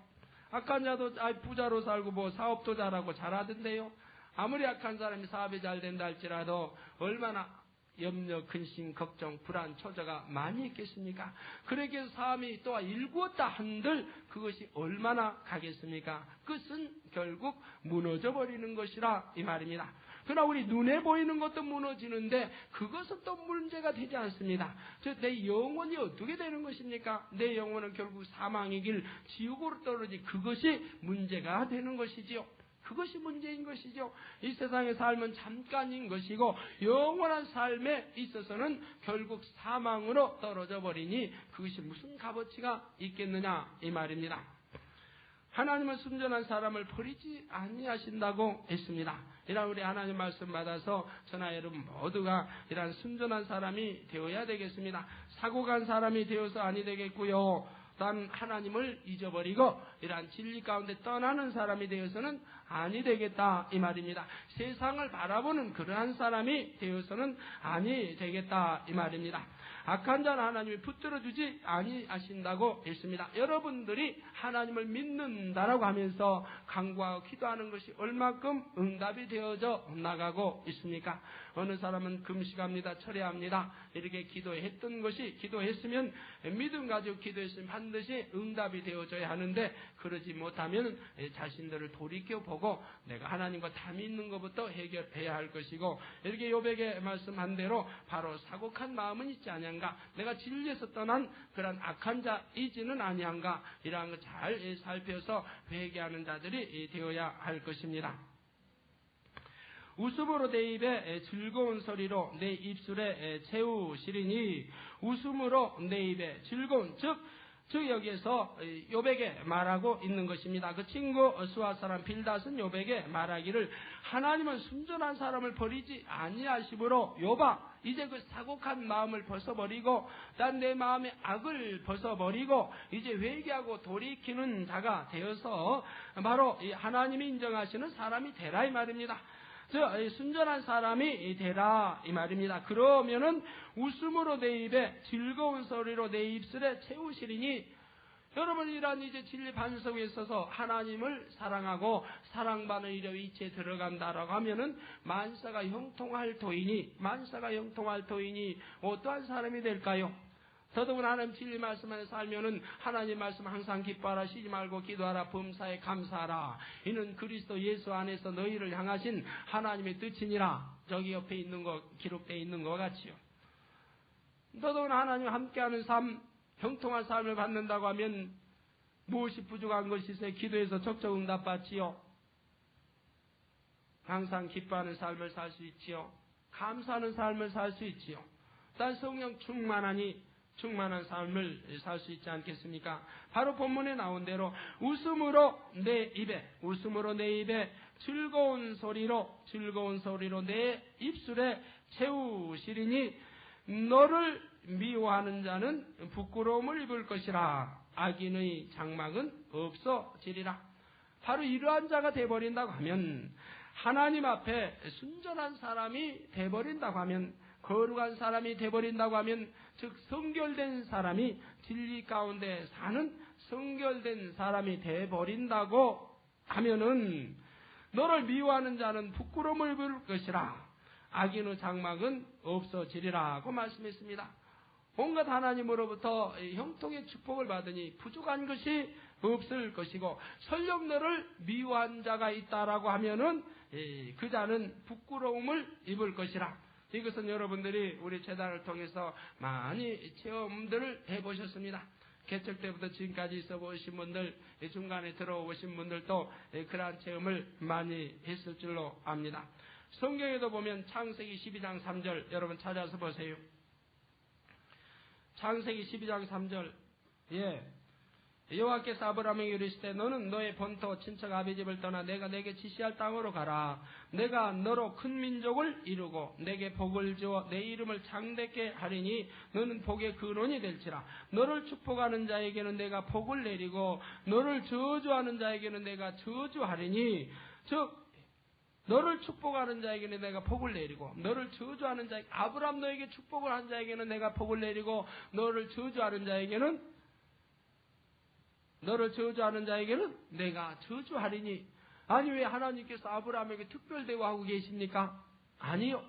악한 자도 부자로 살고 뭐 사업도 잘하고 잘하던데요. 아무리 악한 사람이 사업이 잘 된다 할지라도 얼마나 염려, 근심, 걱정, 불안, 초조가 많이 있겠습니까? 그렇게 해서 사람이 또 일구었다 한들 그것이 얼마나 가겠습니까? 끝은 결국 무너져 버리는 것이라 이 말입니다. 그러나 우리 눈에 보이는 것도 무너지는데 그것은 또 문제가 되지 않습니다. 즉, 내 영혼이 어떻게 되는 것입니까? 내 영혼은 결국 사망의 길, 지옥으로 떨어지, 그것이 문제가 되는 것이지요. 그것이 문제인 것이죠. 이 세상의 삶은 잠깐인 것이고 영원한 삶에 있어서는 결국 사망으로 떨어져 버리니 그것이 무슨 값어치가 있겠느냐 이 말입니다. 하나님은 순전한 사람을 버리지 아니하신다고 했습니다. 이런 우리 하나님 말씀 받아서 저나 여러분 모두가 이런 순전한 사람이 되어야 되겠습니다. 사고 간 사람이 되어서 아니 되겠고요. 단 하나님을 잊어버리고 이러한 진리 가운데 떠나는 사람이 되어서는 아니 되겠다 이 말입니다. 세상을 바라보는 그러한 사람이 되어서는 아니 되겠다 이 말입니다. 악한 자는 하나님이 붙들어주지 아니하신다고 했습니다. 여러분들이 하나님을 믿는다라고 하면서 간구하고 기도하는 것이 얼마큼 응답이 되어져 나가고 있습니까? 어느 사람은 금식합니다. 철회합니다. 이렇게 기도했던 것이 기도했으면 믿음 가지고 기도했으면 반드시 응답이 되어져야 하는데 그러지 못하면 자신들을 돌이켜보고 내가 하나님과 담이 있는 것부터 해결해야 할 것이고 이렇게 욥에게 말씀한 대로 바로 사곡한 마음은 있지 아니한가? 내가 진리에서 떠난 그런 악한 자이지는 아니한가? 이러한 걸 잘 살펴서 회개하는 자들이 되어야 할 것입니다. 웃음으로 내 입에 즐거운 소리로 내 입술에 채우시리니 웃음으로 내 입에 즐거운 즉 여기에서 욥에게 말하고 있는 것입니다. 그 친구 수아 사람 빌닷은 욥에게 말하기를 하나님은 순전한 사람을 버리지 아니하심으로 욥아 이제 그 사곡한 마음을 벗어버리고 난 내 마음의 악을 벗어버리고 이제 회개하고 돌이키는 자가 되어서 바로 하나님이 인정하시는 사람이 되라 이 말입니다. 순전한 사람이 되라 이 말입니다. 그러면은 웃음으로 내 입에 즐거운 소리로 내 입술에 채우시리니 여러분 이러한 이제 진리 반석에 있어서 하나님을 사랑하고 사랑받는 일에 위치에 들어간다라고 하면은 만사가 형통할 도인이 어떠한 사람이 될까요? 더더군 하나님 진리 말씀 안에 살면은 하나님 말씀 항상 기뻐하라 쉬지 말고 기도하라 범사에 감사하라 이는 그리스도 예수 안에서 너희를 향하신 하나님의 뜻이니라. 저기 옆에 있는 거 기록되어 있는 것 같지요. 더더군 하나님 함께하는 삶 형통한 삶을 갖는다고 하면 무엇이 부족한 것이 있어요? 기도해서 적적 응답받지요. 항상 기뻐하는 삶을 살 수 있지요. 감사하는 삶을 살 수 있지요. 단 성령 충만한 삶을 살 수 있지 않겠습니까? 바로 본문에 나온 대로 웃음으로 내 입에 즐거운 소리로 내 입술에 채우시리니 너를 미워하는 자는 부끄러움을 입을 것이라 악인의 장막은 없어지리라. 바로 이러한 자가 되어버린다고 하면 하나님 앞에 순전한 사람이 되어버린다고 하면 거룩한 사람이 되어버린다고 하면 즉 성결된 사람이 진리 가운데 사는 성결된 사람이 되어버린다고 하면은 너를 미워하는 자는 부끄러움을 입을 것이라 악인의 장막은 없어지리라고 말씀했습니다. 온갖 하나님으로부터 형통의 축복을 받으니 부족한 것이 없을 것이고 설령 너를 미워한 자가 있다라고 하면은 그 자는 부끄러움을 입을 것이라. 이것은 여러분들이 우리 재단을 통해서 많이 체험들을 해보셨습니다. 개척 때부터 지금까지 있어 보신 분들, 중간에 들어오신 분들도 그러한 체험을 많이 했을 줄로 압니다. 성경에도 보면 창세기 12장 3절 여러분 찾아서 보세요. 창세기 12장 3절 여호와께서 아브라함에게 이르시되 너는 너의 본토 친척 아비 집을 떠나 내가 내게 지시할 땅으로 가라. 내가 너로 큰 민족을 이루고 내게 복을 주어 내 이름을 창대케 하리니 너는 복의 근원이 될지라. 너를 축복하는 자에게는 내가 복을 내리고 너를 저주하는 자에게는 내가 저주하리니 즉 너를 축복하는 자에게는 내가 복을 내리고 너를 저주하는 자에게 아브라함 너에게 축복을 한 자에게는 내가 복을 내리고 너를 저주하는 자에게는 내가 저주하리니. 아니 왜 하나님께서 아브라함에게 특별 대우하고 계십니까? 아니요.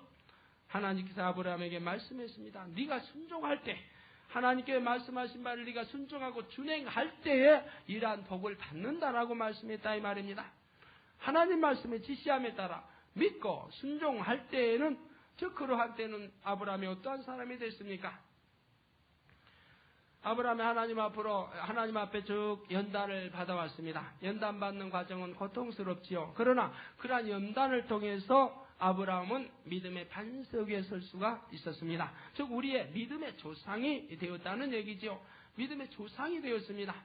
하나님께서 아브라함에게 말씀했습니다. 네가 순종할 때 하나님께 말씀하신 바를 네가 순종하고 준행할 때에 이러한 복을 받는다라고 말씀했다 이 말입니다. 하나님 말씀의 지시함에 따라 믿고 순종할 때에는 즉 그러할 때는 아브라함이 어떠한 사람이 됐습니까? 아브라함이 하나님 앞에 쭉 연단을 받아왔습니다. 연단 받는 과정은 고통스럽지요. 그러나 그러한 연단을 통해서 아브라함은 믿음의 반석 위에 설 수가 있었습니다. 즉 우리의 믿음의 조상이 되었다는 얘기지요. 믿음의 조상이 되었습니다.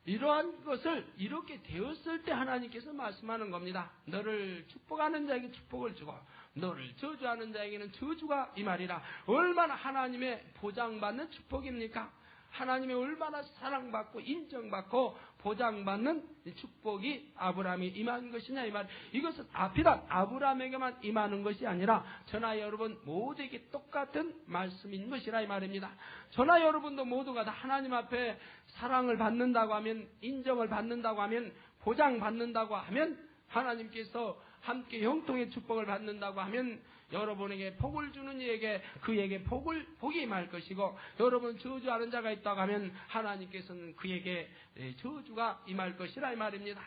이러한 것을 이렇게 되었을 때 하나님께서 말씀하는 겁니다. 너를 축복하는 자에게 축복을 주고 너를 저주하는 자에게는 저주가 이 말이라. 얼마나 하나님의 보장받는 축복입니까? 하나님의 얼마나 사랑받고 인정받고 보장받는 축복이 아브라함이 임한 것이냐 이 말. 이것은 비단 아브라함에게만 임하는 것이 아니라 저나 여러분 모두에게 똑같은 말씀인 것이라 이 말입니다. 저나 여러분도 모두가 다 하나님 앞에 사랑을 받는다고 하면, 인정을 받는다고 하면, 보장받는다고 하면, 하나님께서 함께 형통의 축복을 받는다고 하면 여러분에게 복을 주는 이에게 그에게 복이 임할 것이고, 여러분 저주하는 자가 있다고 하면 하나님께서는 그에게 저주가 임할 것이라 이 말입니다.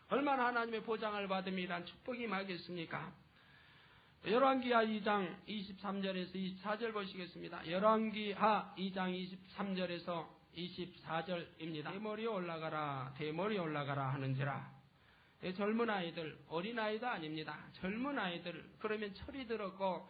얼마나 하나님의 보장을 받으면 이러한 축복이 임하겠습니까? 열왕기하 2장 23절에서 24절 보시겠습니다. 열왕기하 2장 23절에서 24절입니다. 대머리 올라가라 대머리 올라가라 하는지라. 젊은 아이들, 어린 아이도 아닙니다. 젊은 아이들, 그러면 철이 들었고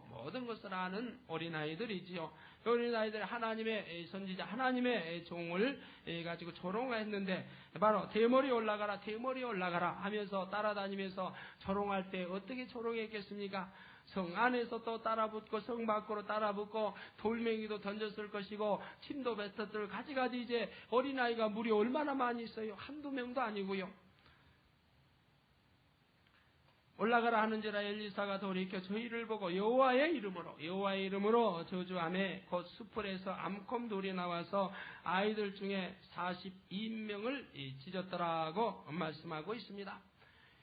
모든 것을 아는 어린 아이들이지요. 어린 아이들 하나님의 선지자, 하나님의 종을 가지고 조롱했는데 바로 대머리 올라가라 하면서 따라다니면서 조롱할 때 어떻게 조롱했겠습니까? 성 안에서 또 따라붙고 성 밖으로 따라붙고 돌멩이도 던졌을 것이고 침도 뱉었을 가지가지. 이제 어린아이가 무리 얼마나 많이 있어요. 한두 명도 아니고요. 올라가라 하는지라. 엘리사가 돌이켜 저희를 보고 여호와의 이름으로 저주하매 곧 숲풀에서 암콤돌이 나와서 아이들 중에 42명을 찢었더라고 말씀하고 있습니다.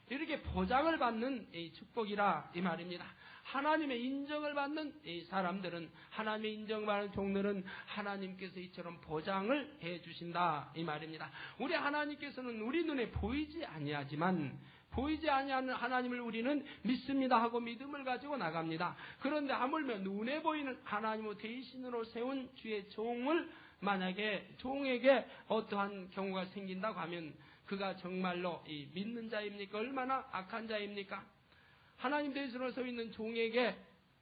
이렇게 보장을 받는 축복이라 이 말입니다. 하나님의 인정을 받는 사람들은, 하나님의 인정받는 종들은 하나님께서 이처럼 보장을 해주신다 이 말입니다. 우리 하나님께서는 우리 눈에 보이지 아니하지만 보이지 아니하는 하나님을 우리는 믿습니다 하고 믿음을 가지고 나갑니다. 그런데 하물며 눈에 보이는 하나님의 대신으로 세운 주의 종을 만약에 종에게 어떠한 경우가 생긴다고 하면 그가 정말로 믿는 자입니까? 얼마나 악한 자입니까? 하나님 대신으로 서 있는 종에게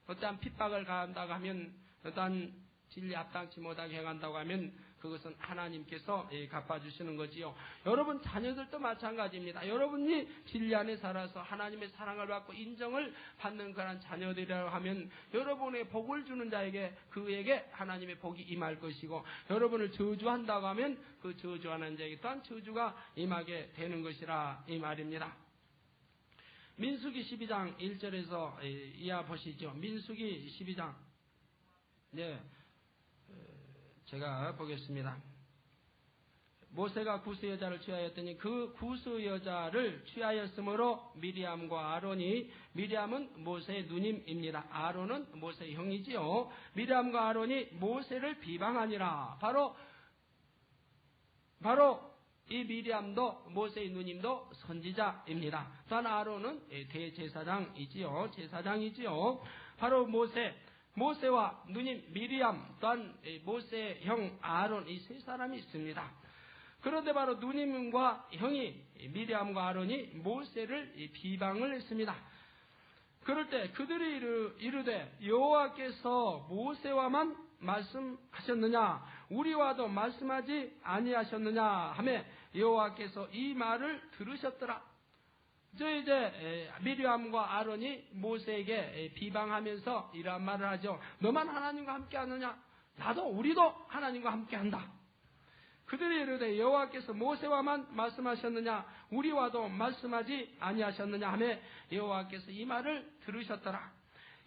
어떠한 핍박을 가한다고 하면, 어떠한 진리 합당치 못하게 행한다고 하면 그것은 하나님께서 갚아주시는 거지요. 여러분 자녀들도 마찬가지입니다. 여러분이 진리 안에 살아서 하나님의 사랑을 받고 인정을 받는 그런 자녀들이라고 하면 여러분의 복을 주는 자에게 그에게 하나님의 복이 임할 것이고, 여러분을 저주한다고 하면 그 저주하는 자에게 또한 저주가 임하게 되는 것이라 이 말입니다. 민수기 12장 1절에서 이하 보시죠. 민수기 12장. 네. 제가 보겠습니다. 모세가 구스 여자를 취하였더니 그 구스 여자를 취하였으므로 미리암과 아론이, 미리암은 모세의 누님입니다. 아론은 모세의 형이지요. 미리암과 아론이 모세를 비방하니라. 바로 이 미리암도 모세의 누님도 선지자입니다. 또한 아론은 대제사장이지요. 제사장이지요. 바로 모세와 누님 미리암, 또한 모세의 형 아론, 이 세 사람이 있습니다. 그런데 바로 누님과 형이 미리암과 아론이 모세를 비방을 했습니다. 그럴 때 그들이 이르되 여호와께서 모세와만 말씀하셨느냐, 우리와도 말씀하지 아니하셨느냐 하매 여호와께서 이 말을 들으셨더라. 이제 미리암과 아론이 모세에게 비방하면서 이러한 말을 하죠. 너만 하나님과 함께 하느냐? 우리도 하나님과 함께 한다. 그들이 이르되 여호와께서 모세와만 말씀하셨느냐, 우리와도 말씀하지 아니하셨느냐 하매 여호와께서 이 말을 들으셨더라.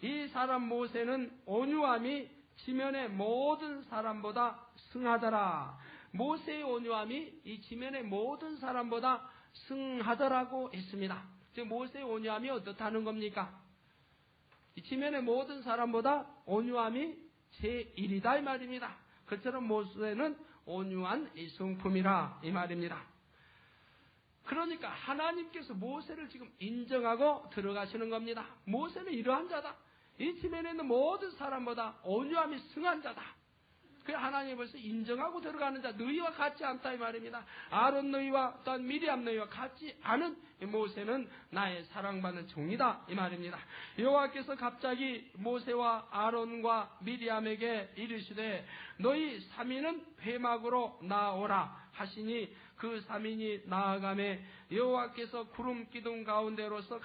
이 사람 모세는 온유함이 지면의 모든 사람보다 승하더라. 모세의 온유함이 이 지면의 모든 사람보다 승하더라고 했습니다. 즉 모세의 온유함이 어떻다는 겁니까? 이 지면의 모든 사람보다 온유함이 제1이다 이 말입니다. 그처럼 모세는 온유한 이 성품이라 이 말입니다. 그러니까 하나님께서 모세를 지금 인정하고 들어가시는 겁니다. 모세는 이러한 자다. 이 지면에 있는 모든 사람보다 온유함이 승한 자다. 그 하나님이 벌써 인정하고 들어가는 자 너희와 같지 않다 이 말입니다. 아론 너희와 또한 미리암 너희와 같지 않은 모세는 나의 사랑받는 종이다 이 말입니다. 여호와께서 갑자기 모세와 아론과 미리암에게 이르시되 너희 3인은 회막으로 나오라 하시니 그 3인이 나아가매 여호와께서 구름 기둥 가운데로서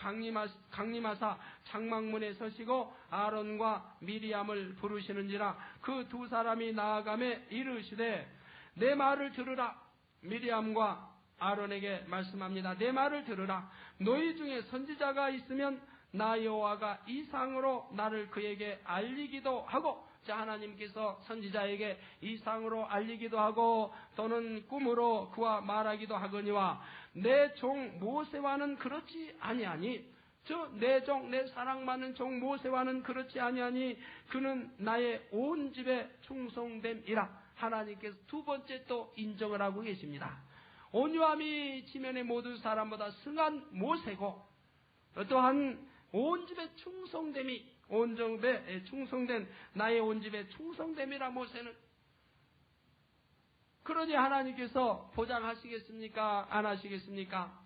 강림하사 장막문에 서시고 아론과 미리암을 부르시는지라. 그 두 사람이 나아가매 이르시되 내 말을 들으라. 미리암과 아론에게 말씀합니다. 내 말을 들으라. 너희 중에 선지자가 있으면 나 여호와가 이상으로 나를 그에게 알리기도 하고, 자, 하나님께서 선지자에게 이상으로 알리기도 하고 또는 꿈으로 그와 말하기도 하거니와 내 종 모세와는 그렇지 아니하니, 저 내 종 내 사랑받는 종 모세와는 그렇지 아니하니 그는 나의 온 집에 충성됨이라. 하나님께서 두 번째 또 인정을 하고 계십니다. 온유함이 지면의 모든 사람보다 승한 모세고 또한 온 집에 충성됨이 온 집에 충성된 나의 온 집에 충성됨이라. 모세는 그러니 하나님께서 보장하시겠습니까? 안 하시겠습니까?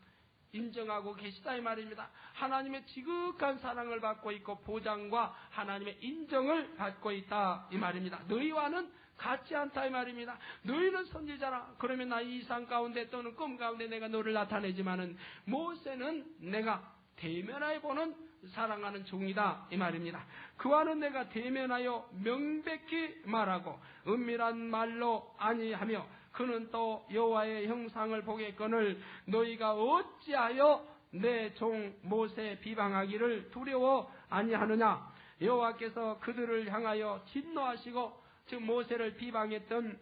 인정하고 계시다 이 말입니다. 하나님의 지극한 사랑을 받고 있고 보장과 하나님의 인정을 받고 있다 이 말입니다. 너희와는 같지 않다 이 말입니다. 너희는 선지자라. 그러면 나 이상 가운데 또는 꿈 가운데 내가 너를 나타내지만은 모세는 내가 대면하여 보는 사랑하는 종이다 이 말입니다. 그와는 내가 대면하여 명백히 말하고 은밀한 말로 아니하며 그는 또 여호와의 형상을 보겠거늘 너희가 어찌하여 내 종 모세 비방하기를 두려워 아니하느냐. 여호와께서 그들을 향하여 진노하시고, 즉 모세를 비방했던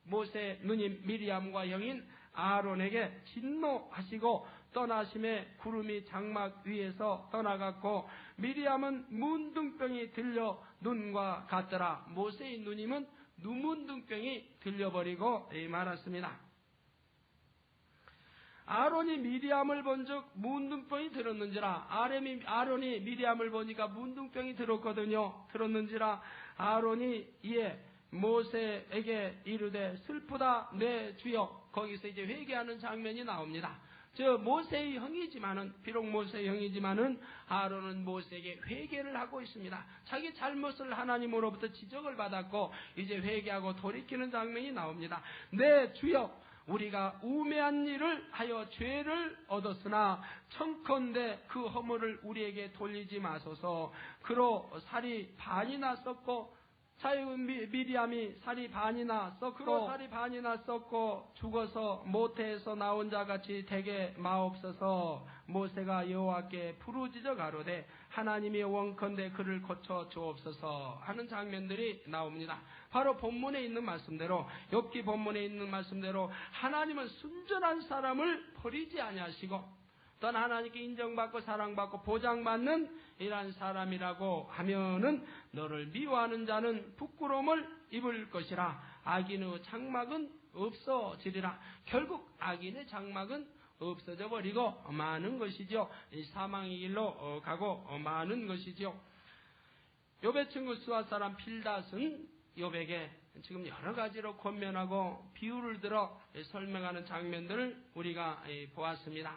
모세 누님 미리암과 형인 아론에게 진노하시고 떠나심에 구름이 장막 위에서 떠나갔고 미리암은 문둥병이 들려 눈과 같더라. 모세의 누님은 눈문둥병이 들려버리고 말았습니다. 아론이 미리암을 본즉 문둥병이 들었는지라. 아론이 미리암을 보니까 문둥병이 들었거든요. 들었는지라. 아론이 이에 모세에게 이르되 슬프다 내 주여. 거기서 이제 회개하는 장면이 나옵니다. 저 모세의 형이지만은, 비록 모세의 형이지만은 아론은 모세에게 회개를 하고 있습니다. 자기 잘못을 하나님으로부터 지적을 받았고 이제 회개하고 돌이키는 장면이 나옵니다. 내 주여, 우리가 우매한 일을 하여 죄를 얻었으나 청컨대 그 허물을 우리에게 돌리지 마소서. 그로 살이 반이나 썼고 미리암이 살이 반이나 썼고 죽어서 모태에서 나온 자같이 되게 마옵소서. 모세가 여호와께 부르짖어 가로되 하나님이 원컨대 그를 고쳐 주옵소서 하는 장면들이 나옵니다. 바로 본문에 있는 말씀대로, 욥기 본문에 있는 말씀대로 하나님은 순전한 사람을 버리지 아니하시고 또한 하나님께 인정받고 사랑받고 보장받는 이러한 사람이라고 하면은 너를 미워하는 자는 부끄러움을 입을 것이라. 악인의 장막은 없어지리라. 결국 악인의 장막은 없어져 버리고 마는 것이죠. 사망의 길로 가고 마는 것이죠. 욥의 친구 수아 사람 빌닷은 욥에게 지금 여러 가지로 권면하고 비유를 들어 설명하는 장면들을 우리가 보았습니다.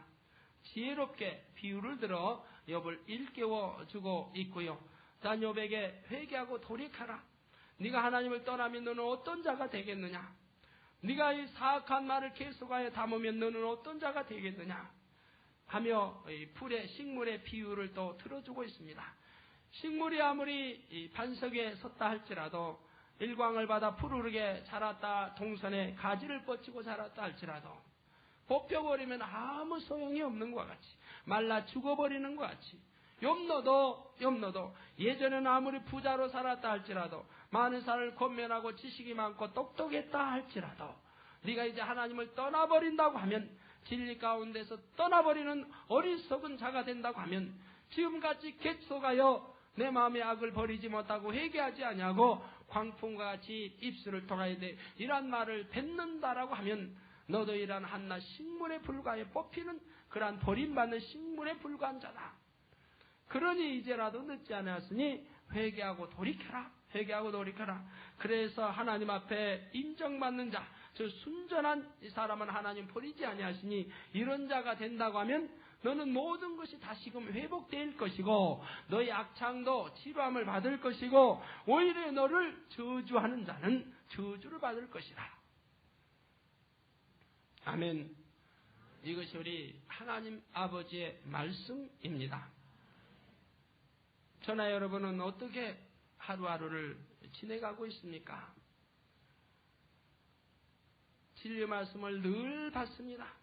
지혜롭게 비유를 들어 욥을 일깨워 주고 있고요. 단 욥에게 회개하고 돌이켜라. 네가 하나님을 떠나면 너는 어떤 자가 되겠느냐. 네가 이 사악한 말을 계속하여 담으면 너는 어떤 자가 되겠느냐 하며 풀의 식물의 비유를 또 들어주고 있습니다. 식물이 아무리 반석에 섰다 할지라도, 일광을 받아 푸르르게 자랐다, 동선에 가지를 뻗치고 자랐다 할지라도 뽑혀버리면 아무 소용이 없는 것과 같이, 말라 죽어버리는 것 같이, 욥노도 예전에는 아무리 부자로 살았다 할지라도, 많은 사람을 권면하고 지식이 많고 똑똑했다 할지라도 네가 이제 하나님을 떠나버린다고 하면, 진리 가운데서 떠나버리는 어리석은 자가 된다고 하면, 지금같이 객속하여 내 마음의 악을 버리지 못하고 회개하지 아니하고 광풍과 같이 입술을 통하여 이란 말을 뱉는다라고 하면 너도 이란 한낱 식물에 불과해 뽑히는 그러한 버림받는 식물에 불과한 자다. 그러니 이제라도 늦지 않았으니 회개하고 돌이켜라 회개하고 돌이켜라. 그래서 하나님 앞에 인정받는 자, 저 순전한 이 사람은 하나님 버리지 아니하시니 이런 자가 된다고 하면 너는 모든 것이 다시금 회복될 것이고 너의 악창도 치료함을 받을 것이고 오히려 너를 저주하는 자는 저주를 받을 것이라. 아멘. 이것이 우리 하나님 아버지의 말씀입니다. 저나 여러분은 어떻게 하루하루를 지내가고 있습니까? 진리 말씀을 늘 받습니다.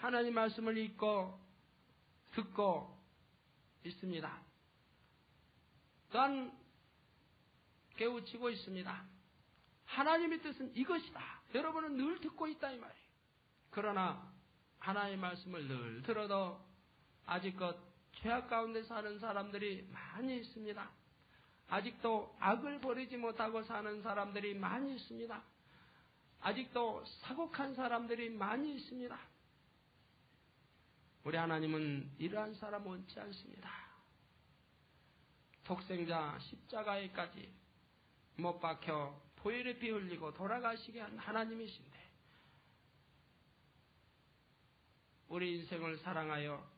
하나님 말씀을 읽고 듣고 있습니다. 또한 깨우치고 있습니다. 하나님의 뜻은 이것이다. 여러분은 늘 듣고 있다 이 말이에요. 그러나 하나님의 말씀을 늘 들어도 아직껏 죄악 가운데 사는 사람들이 많이 있습니다. 아직도 악을 버리지 못하고 사는 사람들이 많이 있습니다. 아직도 사곡한 사람들이 많이 있습니다. 우리 하나님은 이러한 사람 원치 않습니다. 독생자 십자가에까지 못 박혀 보혈의 피 흘리고 돌아가시게 한 하나님이신데 우리 인생을 사랑하여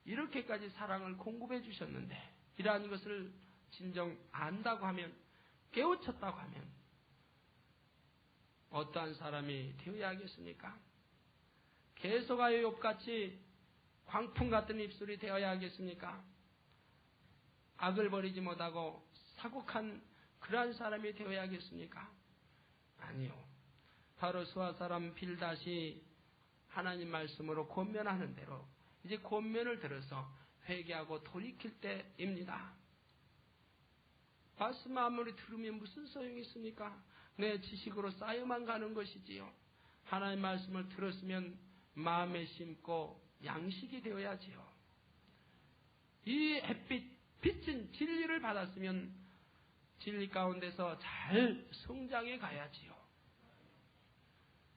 이렇게까지 사랑을 공급해 주셨는데 이러한 것을 진정 안다고 하면 깨우쳤다고 하면 어떠한 사람이 되어야 하겠습니까? 계속하여 욥같이 광풍 같은 입술이 되어야 하겠습니까? 악을 버리지 못하고 사곡한 그러한 사람이 되어야 하겠습니까? 아니요. 바로 수아 사람 빌닷이 하나님 말씀으로 권면하는 대로 이제 권면을 들어서 회개하고 돌이킬 때입니다. 말씀 아무리 들으면 무슨 소용이 있습니까? 내 지식으로 쌓여만 가는 것이지요. 하나님 말씀을 들었으면 마음에 심고 양식이 되어야지요. 이 햇빛, 빛은 진리를 받았으면 진리 가운데서 잘 성장해 가야지요.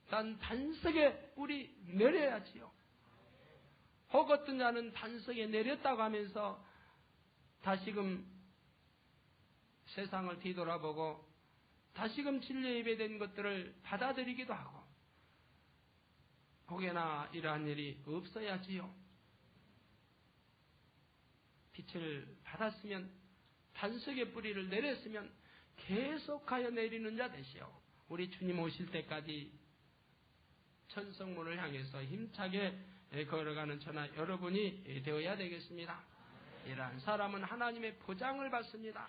단 반석에 뿌리 내려야지요. 혹 어떤 자는 반석에 내렸다고 하면서 다시금 세상을 뒤돌아보고 다시금 진리에 예배된 것들을 받아들이기도 하고 혹여나 이러한 일이 없어야지요. 빛을 받았으면 반석의 뿌리를 내렸으면 계속하여 내리는 자 되시오. 우리 주님 오실 때까지 천성문을 향해서 힘차게 걸어가는 저나 여러분이 되어야 되겠습니다. 이러한 사람은 하나님의 보장을 받습니다.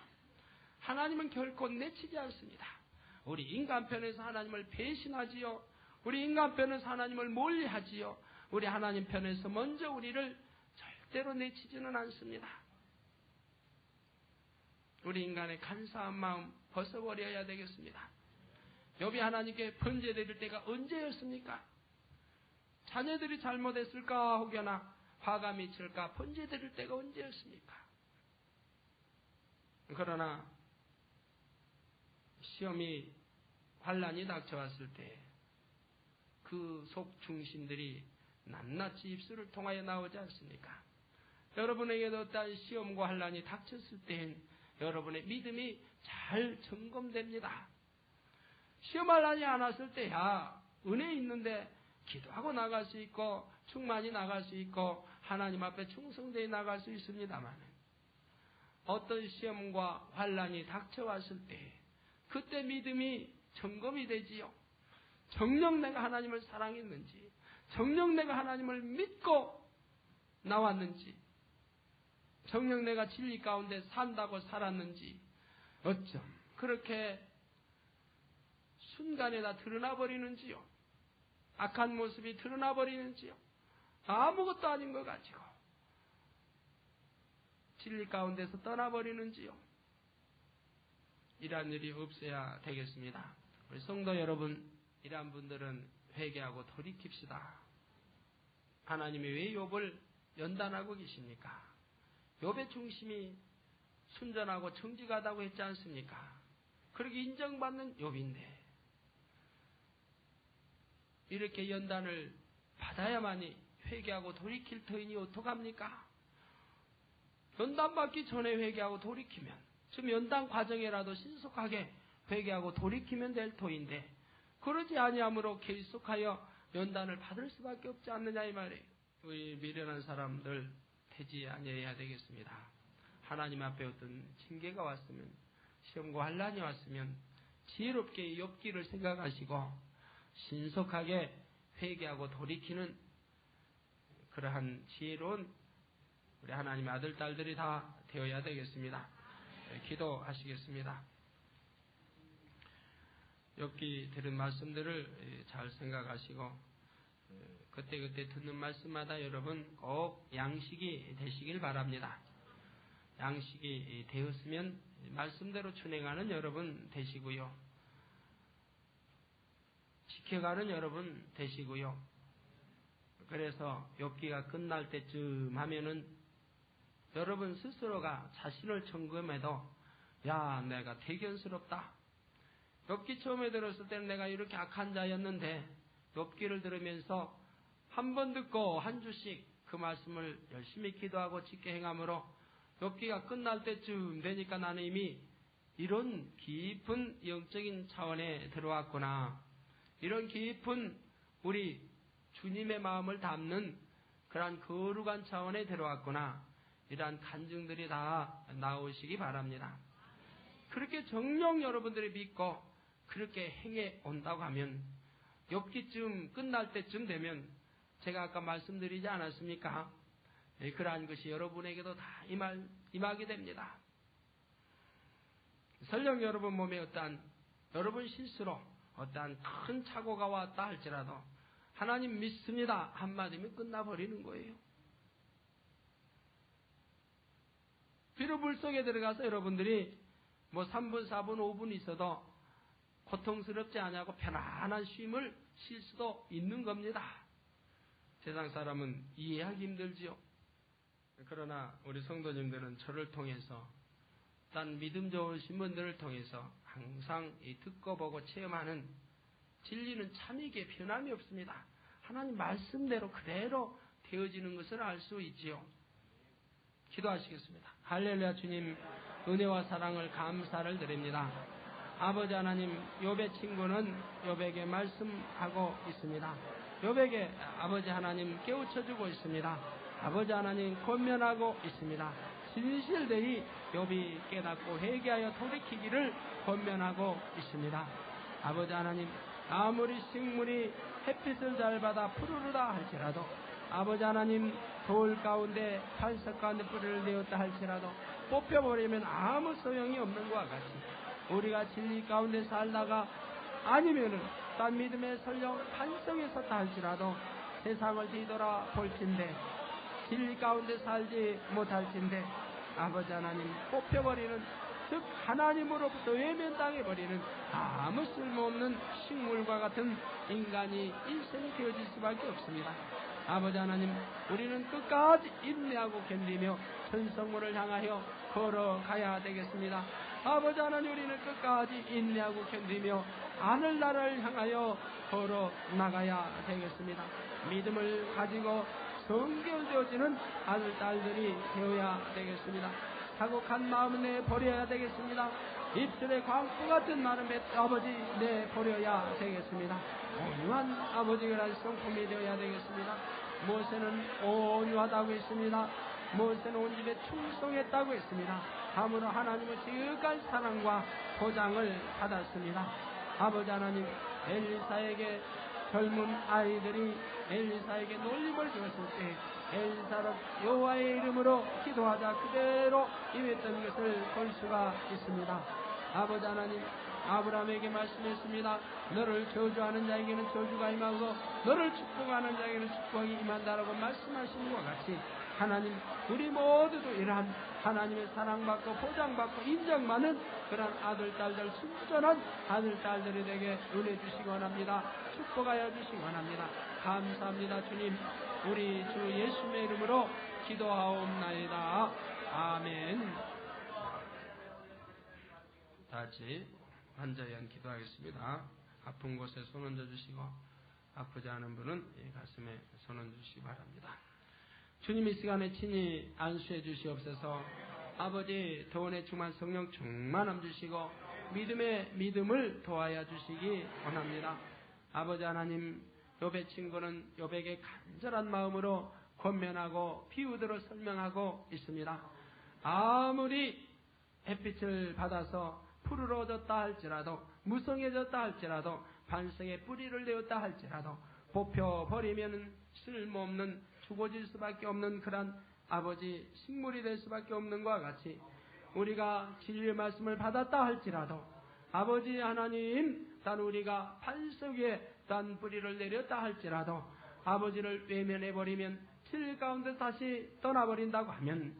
하나님은 결코 내치지 않습니다. 우리 인간 편에서 하나님을 배신하지요. 우리 인간 편에서 하나님을 멀리하지요. 우리 하나님 편에서 먼저 우리를 절대로 내치지는 않습니다. 우리 인간의 간사한 마음 벗어버려야 되겠습니다. 욥이 하나님께 번제드릴 때가 언제였습니까? 자녀들이 잘못했을까 혹여나 화가 미칠까 번제드릴 때가 언제였습니까? 그러나 시험이 환난이 닥쳐왔을 때 그 속 중심들이 낱낱이 입술을 통하여 나오지 않습니까? 여러분에게도 어떠한 시험과 환난이 닥쳤을 때엔 여러분의 믿음이 잘 점검됩니다. 시험 환난이 안 왔을 때야 은혜 있는데 기도하고 나갈 수 있고 충만히 나갈 수 있고 하나님 앞에 충성되어 나갈 수 있습니다만 어떤 시험과 환난이 닥쳐왔을 때 그때 믿음이 점검이 되지요. 정녕 내가 하나님을 사랑했는지 정녕 내가 하나님을 믿고 나왔는지 정녕 내가 진리 가운데 산다고 살았는지 어쩜 그렇게 순간에 다 드러나 버리는지요. 악한 모습이 드러나 버리는지요. 아무것도 아닌 것 가지고 진리 가운데서 떠나버리는지요. 이러한 일이 없어야 되겠습니다. 우리 성도 여러분, 이러한 분들은 회개하고 돌이킵시다. 하나님이 왜 욥을 연단하고 계십니까? 욥의 중심이 순전하고 정직하다고 했지 않습니까? 그렇게 인정받는 욥인데 이렇게 연단을 받아야만이 회개하고 돌이킬 터이니 어떡합니까? 연단받기 전에 회개하고 돌이키면, 즉 연단 과정이라도 신속하게 회개하고 돌이키면 될 터인데 그러지 아니함으로 계속하여 연단을 받을 수밖에 없지 않느냐 이 말이에요. 우리 미련한 사람들 되지 아니해야 되겠습니다. 하나님 앞에 어떤 징계가 왔으면, 시험과 환난이 왔으면 지혜롭게 욥기를 생각하시고 신속하게 회개하고 돌이키는 그러한 지혜로운 우리 하나님의 아들, 딸들이 다 되어야 되겠습니다. 기도하시겠습니다. 욥기 들은 말씀들을 잘 생각하시고 그때그때 듣는 말씀마다 여러분 꼭 양식이 되시길 바랍니다. 양식이 되었으면 말씀대로 준행하는 여러분 되시고요. 지켜가는 여러분 되시고요. 그래서 욥기가 끝날 때쯤 하면은 여러분 스스로가 자신을 점검해도 야, 내가 대견스럽다. 욥기 처음에 들었을 때는 내가 이렇게 악한 자였는데 욥기를 들으면서 한 번 듣고 한 주씩 그 말씀을 열심히 기도하고 지켜 행함으로 욥기가 끝날 때쯤 되니까 나는 이미 이런 깊은 영적인 차원에 들어왔구나. 이런 깊은 우리 주님의 마음을 담는 그러한 거룩한 차원에 들어왔구나. 이러한 간증들이 다 나오시기 바랍니다. 그렇게 정녕 여러분들이 믿고 그렇게 행해 온다고 하면 욥기쯤 끝날 때쯤 되면 제가 아까 말씀드리지 않았습니까? 그러한 것이 여러분에게도 다 임하게 됩니다. 설령 여러분 몸에 어떠한 여러분 실수로 어떠한 큰 착오가 왔다 할지라도 하나님 믿습니다 한마디면 끝나버리는 거예요. 비록 물속에 들어가서 여러분들이 뭐 3분, 4분, 5분 있어도 고통스럽지 않냐고 편안한 쉼을 쉴 수도 있는 겁니다. 세상 사람은 이해하기 힘들지요. 그러나 우리 성도님들은 저를 통해서 딴 믿음 좋으신 분들을 통해서 항상 듣고 보고 체험하는 진리는 참이게 변함이 없습니다. 하나님 말씀대로 그대로 되어지는 것을 알 수 있지요. 기도하시겠습니다. 할렐루야. 주님 은혜와 사랑을 감사를 드립니다. 아버지 하나님, 욥의 친구는 욥에게 말씀하고 있습니다. 욥에게 아버지 하나님 깨우쳐주고 있습니다. 아버지 하나님 권면하고 있습니다. 진실되이 욥이 깨닫고 회개하여 돌이키기를 권면하고 있습니다. 아버지 하나님, 아무리 식물이 햇빛을 잘 받아 푸르르다 할지라도 아버지 하나님 돌 가운데 반석 가운데 뿌리를 내었다 할지라도 뽑혀버리면 아무 소용이 없는 것과 같이 우리가 진리 가운데 살다가 아니면은 딴 믿음의 설령 반석에 섰다 할지라도 세상을 뒤돌아 볼진데 진리 가운데 살지 못할진데 아버지 하나님 뽑혀버리는 즉 하나님으로부터 외면당해버리는 아무 쓸모없는 식물과 같은 인간이 일생이 되어질 수밖에 없습니다. 아버지 하나님, 우리는 끝까지 인내하고 견디며 천성문을 향하여 걸어가야 되겠습니다. 아버지 하나님, 우리는 끝까지 인내하고 견디며 하늘나라를 향하여 걸어나가야 되겠습니다. 믿음을 가지고 성결되어지는 아들, 딸들이 되어야 되겠습니다. 사곡한 마음을 내버려야 되겠습니다. 입술에 광포 같은 마음을 아버지 내버려야 되겠습니다. 온유한 아버지가 성품이 되어야 되겠습니다. 모세는 온유하다고 했습니다. 모세는 온 집에 충성했다고 했습니다. 다음으로 하나님의 지극한 사랑과 보장을 받았습니다. 아버지 하나님, 엘리사에게 젊은 아이들이 엘리사에게 놀림을 주었을 때 엘리사는 여호와의 이름으로 기도하자 그대로 임했던 것을 볼 수가 있습니다. 아버지 하나님, 아브라함에게 말씀했습니다. 너를 저주하는 자에게는 저주가 임하고 너를 축복하는 자에게는 축복이 임한다라고 말씀하신 것 같이 하나님, 우리 모두도 이러한 하나님의 사랑받고 보장받고 인정받는 그런 아들, 딸들, 순전한 아들, 딸들이 되게 은혜 주시기 원합니다. 축복하여 주시기 원합니다. 감사합니다. 주님, 우리 주 예수의 이름으로 기도하옵나이다. 아멘. 다같이 환자위한 기도하겠습니다. 아픈 곳에 손 얹어 주시고 아프지 않은 분은 가슴에 손 얹어 주시기 바랍니다. 주님 이 시간에 친히 안수해 주시옵소서. 아버지 도원의 충만 성령 충만함 주시고 믿음의 믿음을 도와야 주시기 원합니다. 아버지 하나님, 욥의 친구는 욥에게 간절한 마음으로 권면하고 비유대로 설명하고 있습니다. 아무리 햇빛을 받아서 푸르러졌다 할지라도, 무성해졌다 할지라도, 반성에 뿌리를 내었다 할지라도 뽑혀버리면 쓸모없는, 죽어질 수밖에 없는 그런 아버지 식물이 될 수밖에 없는 것과 같이, 우리가 진리의 말씀을 받았다 할지라도 아버지 하나님, 단 우리가 반석 위에 단 뿌리를 내렸다 할지라도 아버지를 외면해버리면 진리 가운데 다시 떠나버린다고 하면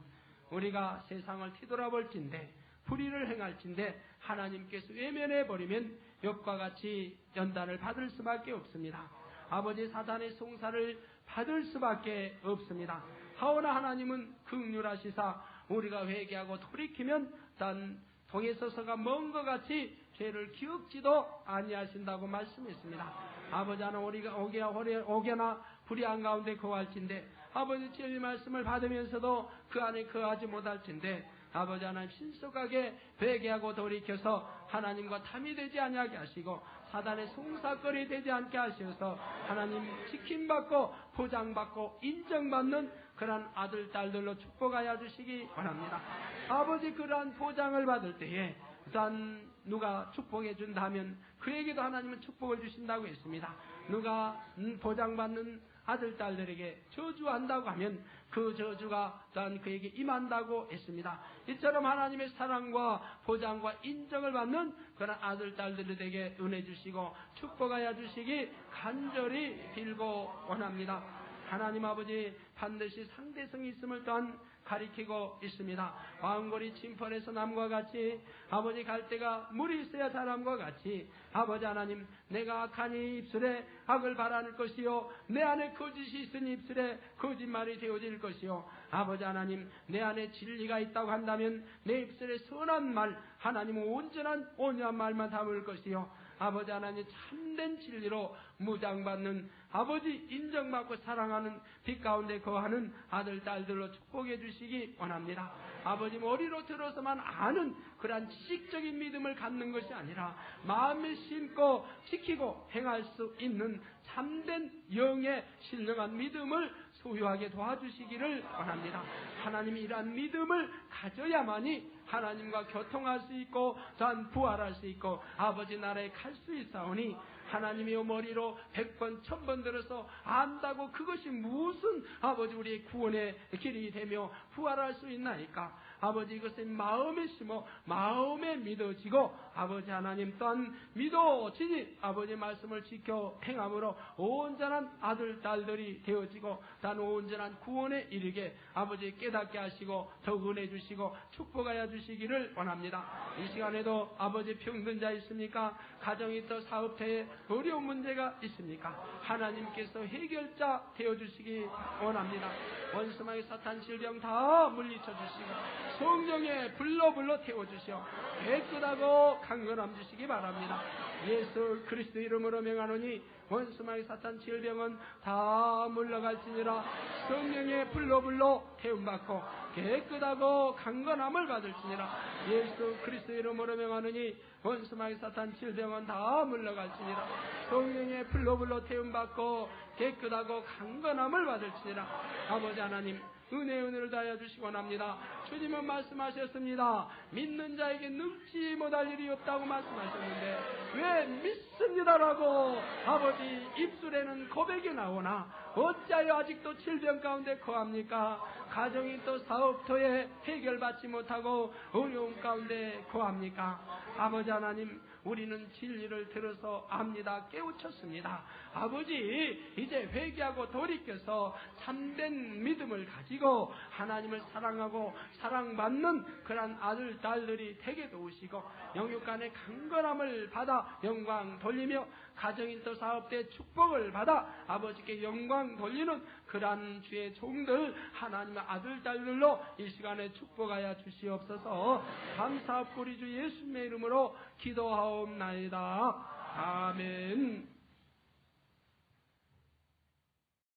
우리가 세상을 뒤돌아볼진대, 불의를 행할진대 하나님께서 외면해버리면 욥과 같이 연단을 받을 수밖에 없습니다. 아버지 사단의 송사를 받을 수밖에 없습니다. 하오나 하나님은 긍휼하시사 우리가 회개하고 돌이키면 단 동에 서서가 먼 것 같이 죄를 기억지도 아니하신다고 말씀했습니다. 아버지 하나 우리가 오게나 불의한 가운데 거할진대 아버지 진리 말씀을 받으면서도 그 안에 거하지 못할진대 아버지 하나님 신속하게 회개하고 돌이켜서 하나님과 탐이 되지 아니하게 하시고 사단의 송사거리 되지 않게 하셔서 하나님 지킴받고 보장받고 인정받는 그러한 아들 딸들로 축복하여 주시기 원합니다. 아버지 그러한 보장을 받을 때에 단 누가 축복해 준다면 그에게도 하나님은 축복을 주신다고 했습니다. 누가 보장받는 아들 딸들에게 저주한다고 하면 그 저주가 단 그에게 임한다고 했습니다. 이처럼 하나님의 사랑과 보장과 인정을 받는 그런 아들 딸들에게 은혜 주시고 축복하여 주시기 간절히 빌고 원합니다. 하나님 아버지 반드시 상대성이 있음을 또한 가리키고 있습니다. 왕골이 침펄에서 남과 같이 아버지 갈대가 물이 있어야 자람과 같이 아버지 하나님 내가 악하니 입술에 악을 바라는 것이요 내 안에 거짓이 있으니 입술에 거짓말이 되어질 것이요 아버지 하나님 내 안에 진리가 있다고 한다면 내 입술에 선한 말 하나님 온전한 온유한 말만 담을 것이요 아버지 하나님 참된 진리로 무장받는 아버지 인정받고 사랑하는 빛 가운데 거하는 아들 딸들로 축복해 주시기 원합니다. 아버지 머리로 들어서만 아는 그러한 지식적인 믿음을 갖는 것이 아니라 마음에 심고 지키고 행할 수 있는 참된 영의 신령한 믿음을 소유하게 도와주시기를 원합니다. 하나님이 이러한 믿음을 가져야만이 하나님과 교통할 수 있고 또한 부활할 수 있고 아버지 나라에 갈 수 있사오니 하나님의 머리로 100번 1000번 들어서 안다고 그것이 무슨 아버지 우리의 구원의 길이 되며 부활할 수 있나이까. 아버지 이것은 마음에 심어 마음에 믿어지고 아버지 하나님 또한 믿어지니 아버지 말씀을 지켜 행함으로 온전한 아들 딸들이 되어지고 단 온전한 구원에 이르게 아버지 깨닫게 하시고 더욱 은혜 주시고 축복하여 주시기를 원합니다. 이 시간에도 아버지 병든 자 있습니까? 가정이 또 사업체에 어려운 문제가 있습니까? 하나님께서 해결자 되어주시기 원합니다. 원수마의 사탄 질병 다 물리쳐 주시고 성령의 불로 태워주시오 깨끗하고 강건함 주시기 바랍니다. 예수 그리스도 이름으로 명하노니 원수마의 사탄 질병은 다 물러갈지니라. 성령의 불로 태움받고 깨끗하고 강건함을 받을지니라. 예수 그리스도 이름으로 명하노니 원수마의 사탄 질병은 다 물러갈지니라. 성령의 불로 태움받고 깨끗하고 강건함을 받을지니라. 아버지 하나님 은혜를 다하여 주시기 원합니다. 주님은 말씀하셨습니다. 믿는 자에게 능치 못할 일이 없다고 말씀하셨는데 왜 믿습니다라고 아버지 입술에는 고백이 나오나 어찌하여 아직도 질병 가운데 거합니까? 가정이 또 사업터에 해결받지 못하고 어려움 가운데 거합니까? 아버지 하나님 우리는 진리를 들어서 압니다. 깨우쳤습니다. 아버지 이제 회개하고 돌이켜서 참된 믿음을 가지고 하나님을 사랑하고 사랑받는 그런 아들 딸들이 되게 도우시고 영육간의 강건함을 받아 영광 돌리며 가정인 또 사업대 축복을 받아 아버지께 영광 돌리는 그러한 주의 종들 하나님의 아들 딸들로 이 시간에 축복하여 주시옵소서. 감사합니다. 우리 주 예수님의 이름으로 기도하옵나이다. 아멘.